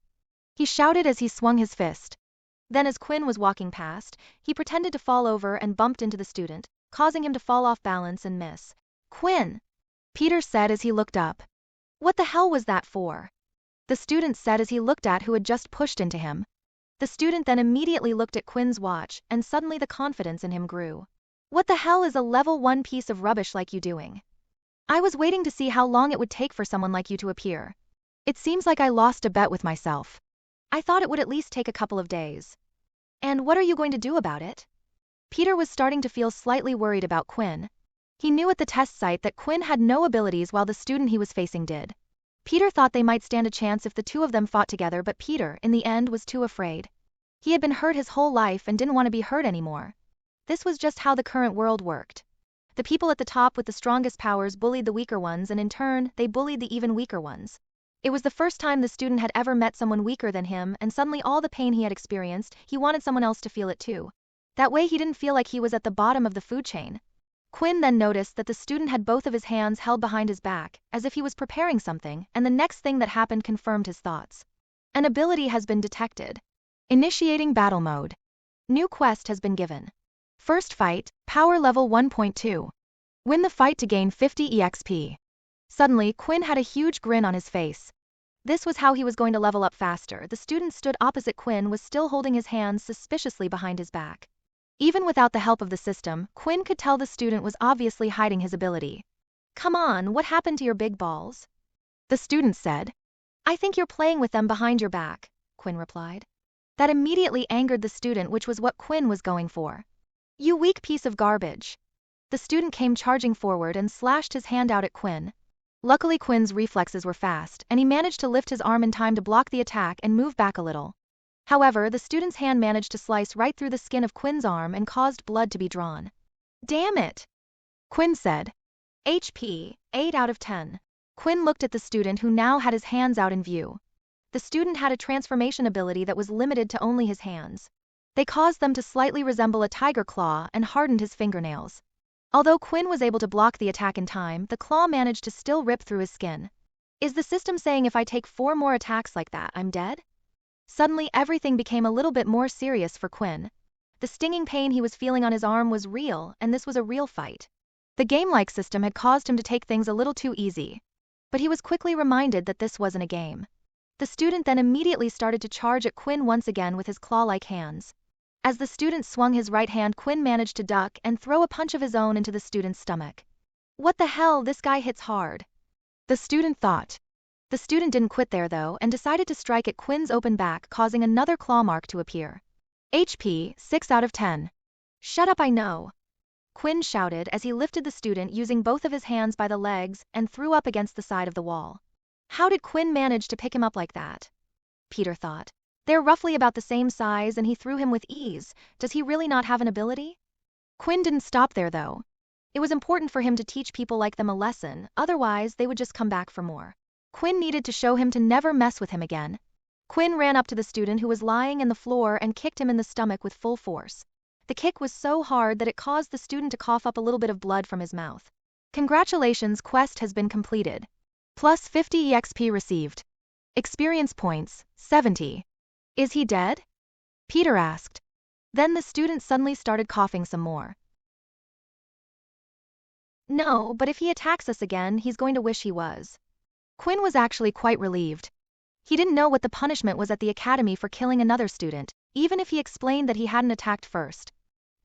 A: He shouted as he swung his fist. Then as Quinn was walking past, he pretended to fall over and bumped into the student, causing him to fall off balance and miss. Quinn! Peter said as he looked up. What the hell was that for? The student said as he looked at who had just pushed into him. The student then immediately looked at Quinn's watch, and suddenly the confidence in him grew. What the hell is a level 1 piece of rubbish like you doing? I was waiting to see how long it would take for someone like you to appear. It seems like I lost a bet with myself. I thought it would at least take a couple of days. And what are you going to do about it? Peter was starting to feel slightly worried about Quinn. He knew at the test site that Quinn had no abilities while the student he was facing did. Peter thought they might stand a chance if the two of them fought together, but Peter, in the end, was too afraid. He had been hurt his whole life and didn't want to be hurt anymore. This was just how the current world worked. The people at the top with the strongest powers bullied the weaker ones, and in turn, they bullied the even weaker ones. It was the first time the student had ever met someone weaker than him, and suddenly all the pain he had experienced, he wanted someone else to feel it too. That way he didn't feel like he was at the bottom of the food chain. Quinn then noticed that the student had both of his hands held behind his back, as if he was preparing something, and the next thing that happened confirmed his thoughts. An ability has been detected. Initiating battle mode. New quest has been given. First fight, power level 1.2. Win the fight to gain 50 EXP. Suddenly, Quinn had a huge grin on his face. This was how he was going to level up faster. The student stood opposite Quinn was still holding his hands suspiciously behind his back. Even without the help of the system, Quinn could tell the student was obviously hiding his ability. Come on, what happened to your big balls? The student said. I think you're playing with them behind your back, Quinn replied. That immediately angered the student, which was what Quinn was going for. You weak piece of garbage. The student came charging forward and slashed his hand out at Quinn. Luckily Quinn's reflexes were fast, and he managed to lift his arm in time to block the attack and move back a little. However, the student's hand managed to slice right through the skin of Quinn's arm and caused blood to be drawn. Damn it! Quinn said. HP, 8 out of 10. Quinn looked at the student who now had his hands out in view. The student had a transformation ability that was limited to only his hands. They caused them to slightly resemble a tiger claw and hardened his fingernails. Although Quinn was able to block the attack in time, the claw managed to still rip through his skin. Is the system saying if I take 4 more attacks like that, I'm dead? Suddenly everything became a little bit more serious for Quinn. The stinging pain he was feeling on his arm was real, and this was a real fight. The game-like system had caused him to take things a little too easy. But he was quickly reminded that this wasn't a game. The student then immediately started to charge at Quinn once again with his claw-like hands. As the student swung his right hand, Quinn managed to duck and throw a punch of his own into the student's stomach. What the hell, this guy hits hard. The student thought. The student didn't quit there though, and decided to strike at Quinn's open back, causing another claw mark to appear. HP, 6 out of 10. Shut up, I know. Quinn shouted as he lifted the student using both of his hands by the legs and threw up against the side of the wall. How did Quinn manage to pick him up like that? Peter thought. They're roughly about the same size and he threw him with ease. Does he really not have an ability? Quinn didn't stop there though. It was important for him to teach people like them a lesson, otherwise they would just come back for more. Quinn needed to show him to never mess with him again. Quinn ran up to the student who was lying on the floor and kicked him in the stomach with full force. The kick was so hard that it caused the student to cough up a little bit of blood from his mouth. Congratulations, quest has been completed. Plus 50 EXP received. Experience points, 70. Is he dead? Peter asked. Then the student suddenly started coughing some more. No, but if he attacks us again, he's going to wish he was. Quinn was actually quite relieved. He didn't know what the punishment was at the academy for killing another student, even if he explained that he hadn't attacked first.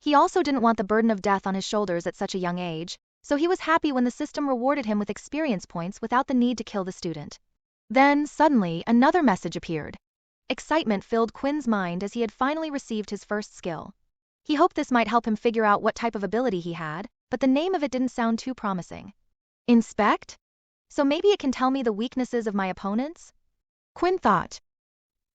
A: He also didn't want the burden of death on his shoulders at such a young age, so he was happy when the system rewarded him with experience points without the need to kill the student. Then, suddenly, another message appeared. Excitement filled Quinn's mind as he had finally received his first skill. He hoped this might help him figure out what type of ability he had, but the name of it didn't sound too promising. Inspect? So maybe it can tell me the weaknesses of my opponents? Quinn thought.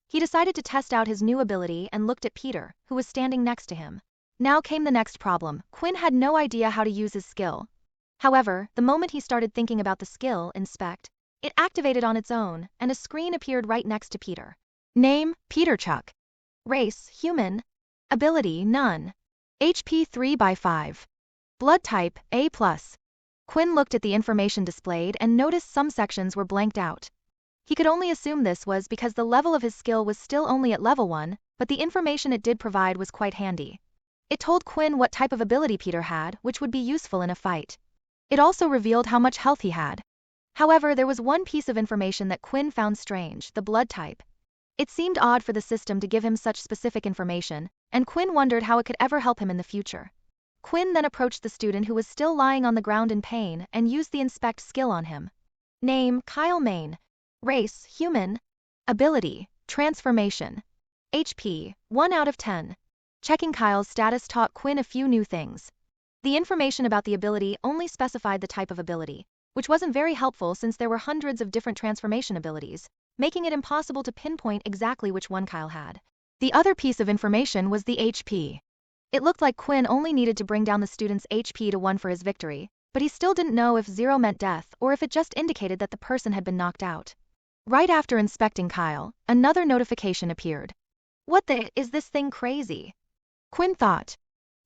A: He decided to test out his new ability and looked at Peter, who was standing next to him. Now came the next problem. Quinn had no idea how to use his skill. However, the moment he started thinking about the skill, Inspect, it activated on its own, and a screen appeared right next to Peter. Name, Peter Chuck. Race, human. Ability, none. HP 3/5. Blood type, A+. Quinn looked at the information displayed and noticed some sections were blanked out. He could only assume this was because the level of his skill was still only at level 1, but the information it did provide was quite handy. It told Quinn what type of ability Peter had, which would be useful in a fight. It also revealed how much health he had. However, there was one piece of information that Quinn found strange, the blood type. It seemed odd for the system to give him such specific information, and Quinn wondered how it could ever help him in the future. Quinn then approached the student who was still lying on the ground in pain and used the Inspect skill on him. Name, Kyle Main. Race, human. Ability, transformation. HP, 1 out of 10. Checking Kyle's status taught Quinn a few new things. The information about the ability only specified the type of ability, which wasn't very helpful since there were hundreds of different transformation abilities, making it impossible to pinpoint exactly which one Kyle had. The other piece of information was the HP. It looked like Quinn only needed to bring down the student's HP to 1 for his victory, but he still didn't know if 0 meant death or if it just indicated that the person had been knocked out. Right after inspecting Kyle, another notification appeared. What the is this thing crazy? Quinn thought.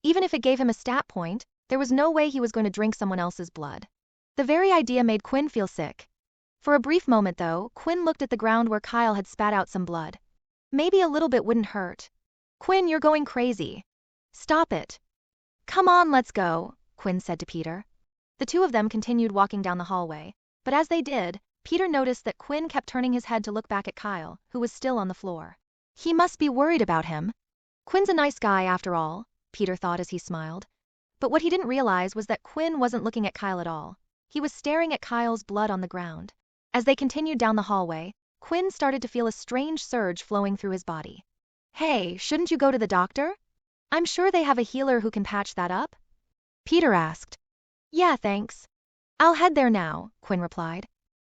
A: Even if it gave him a stat point, there was no way he was going to drink someone else's blood. The very idea made Quinn feel sick. For a brief moment though, Quinn looked at the ground where Kyle had spat out some blood. Maybe a little bit wouldn't hurt. Quinn, you're going crazy. Stop it. Come on, let's go, Quinn said to Peter. The two of them continued walking down the hallway, but as they did, Peter noticed that Quinn kept turning his head to look back at Kyle, who was still on the floor. He must be worried about him. Quinn's a nice guy after all, Peter thought as he smiled. But what he didn't realize was that Quinn wasn't looking at Kyle at all. He was staring at Kyle's blood on the ground. As they continued down the hallway, Quinn started to feel a strange surge flowing through his body. Hey, shouldn't you go to the doctor? I'm sure they have a healer who can patch that up? Peter asked. Yeah, thanks. I'll head there now, Quinn replied.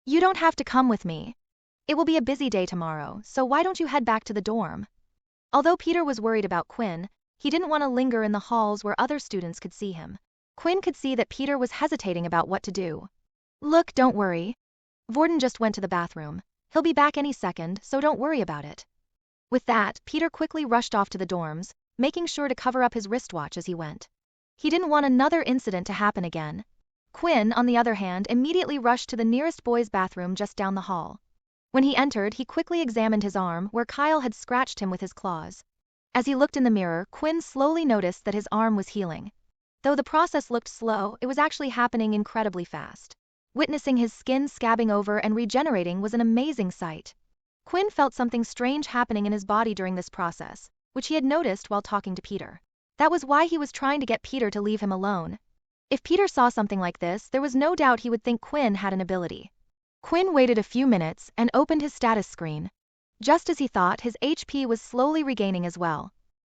A: You don't have to come with me. It will be a busy day tomorrow, so why don't you head back to the dorm? Although Peter was worried about Quinn, he didn't want to linger in the halls where other students could see him. Quinn could see that Peter was hesitating about what to do. Look, don't worry. Vorden just went to the bathroom. He'll be back any second, so don't worry about it. With that, Peter quickly rushed off to the dorms, making sure to cover up his wristwatch as he went. He didn't want another incident to happen again. Quinn, on the other hand, immediately rushed to the nearest boys' bathroom just down the hall. When he entered, he quickly examined his arm where Kyle had scratched him with his claws. As he looked in the mirror, Quinn slowly noticed that his arm was healing. Though the process looked slow, it was actually happening incredibly fast. Witnessing his skin scabbing over and regenerating was an amazing sight. Quinn felt something strange happening in his body during this process, which he had noticed while talking to Peter. That was why he was trying to get Peter to leave him alone. If Peter saw something like this, there was no doubt he would think Quinn had an ability. Quinn waited a few minutes and opened his status screen. Just as he thought, his HP was slowly regaining as well.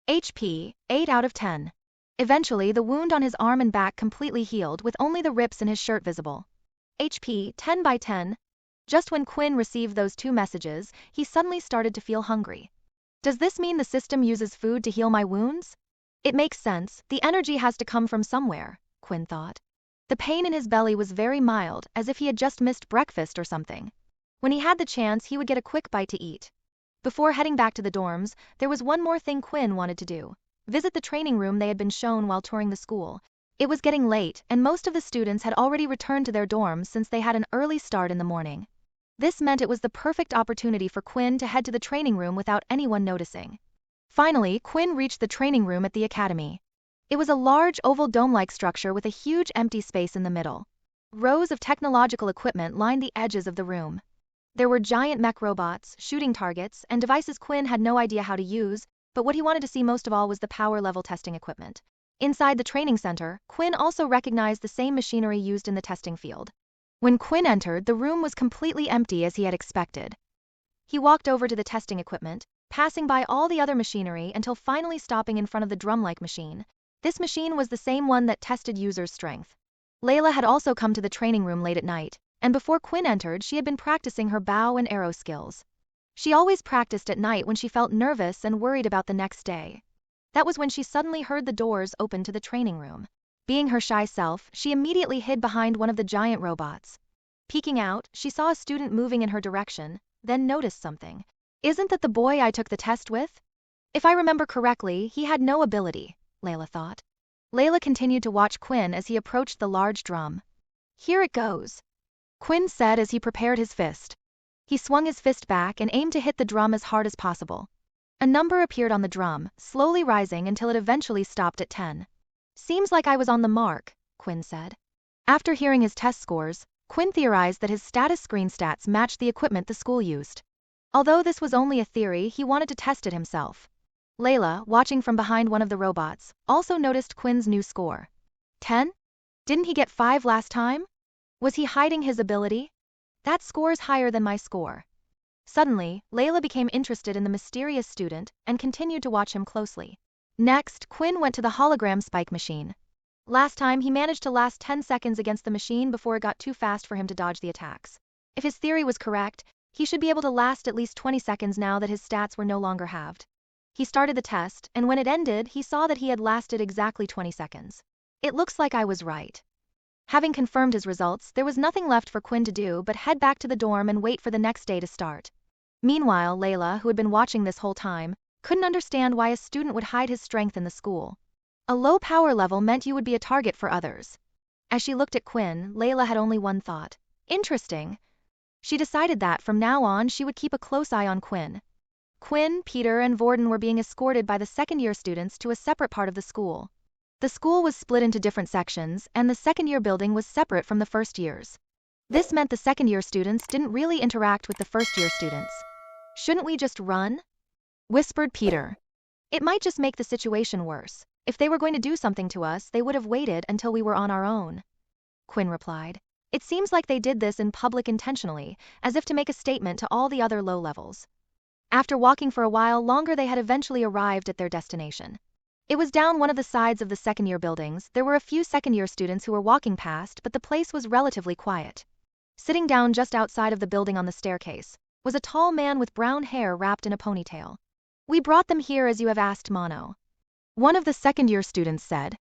A: HP, 8 out of 10. Eventually, the wound on his arm and back completely healed with only the rips in his shirt visible. HP, 10 by 10. Just when Quinn received those two messages, he suddenly started to feel hungry. Does this mean the system uses food to heal my wounds? It makes sense, the energy has to come from somewhere, Quinn thought. The pain in his belly was very mild, as if he had just missed breakfast or something. When he had the chance, he would get a quick bite to eat. Before heading back to the dorms, there was one more thing Quinn wanted to do. Visit the training room they had been shown while touring the school. It was getting late, and most of the students had already returned to their dorms since they had an early start in the morning. This meant it was the perfect opportunity for Quinn to head to the training room without anyone noticing. Finally, Quinn reached the training room at the academy. It was a large oval dome-like structure with a huge empty space in the middle. Rows of technological equipment lined the edges of the room. There were giant mech robots, shooting targets, and devices Quinn had no idea how to use, but what he wanted to see most of all was the power level testing equipment. Inside the training center, Quinn also recognized the same machinery used in the testing field. When Quinn entered, the room was completely empty as he had expected. He walked over to the testing equipment, passing by all the other machinery until finally stopping in front of the drum-like machine. This machine was the same one that tested users' strength. Layla had also come to the training room late at night, and before Quinn entered, she had been practicing her bow and arrow skills. She always practiced at night when she felt nervous and worried about the next day. That was when she suddenly heard the doors open to the training room. Being her shy self, she immediately hid behind one of the giant robots. Peeking out, she saw a student moving in her direction, then noticed something. Isn't that the boy I took the test with? If I remember correctly, he had no ability, Layla thought. Layla continued to watch Quinn as he approached the large drum. Here it goes, Quinn said as he prepared his fist. He swung his fist back and aimed to hit the drum as hard as possible. A number appeared on the drum, slowly rising until it eventually stopped at 10. Seems like I was on the mark, Quinn said. After hearing his test scores, Quinn theorized that his status screen stats matched the equipment the school used. Although this was only a theory, he wanted to test it himself. Layla, watching from behind one of the robots, also noticed Quinn's new score. 10? Didn't he get 5 last time? Was he hiding his ability? That score's higher than my score. Suddenly, Layla became interested in the mysterious student and continued to watch him closely. Next, Quinn went to the hologram spike machine. Last time, he managed to last 10 seconds against the machine before it got too fast for him to dodge the attacks. If his theory was correct, he should be able to last at least 20 seconds now that his stats were no longer halved. He started the test, and when it ended, he saw that he had lasted exactly 20 seconds. It looks like I was right. Having confirmed his results, there was nothing left for Quinn to do but head back to the dorm and wait for the next day to start. Meanwhile, Layla, who had been watching this whole time, couldn't understand why a student would hide his strength in the school. A low power level meant you would be a target for others. As she looked at Quinn, Layla had only one thought. Interesting. She decided that from now on she would keep a close eye on Quinn. Quinn, Peter, and Vorden were being escorted by the second-year students to a separate part of the school. The school was split into different sections, and the second-year building was separate from the first years. This meant the second-year students didn't really interact with the first-year students. Shouldn't we just run? Whispered Peter. It might just make the situation worse. If they were going to do something to us, they would have waited until we were on our own. Quinn replied. It seems like they did this in public intentionally, as if to make a statement to all the other low levels. After walking for a while longer, they had eventually arrived at their destination. It was down one of the sides of the second-year buildings. There were a few second-year students who were walking past, but the place was relatively quiet. Sitting down just outside of the building on the staircase was a tall man with brown hair wrapped in a ponytail. We brought them here as you have asked, Mono. One of the second-year students said.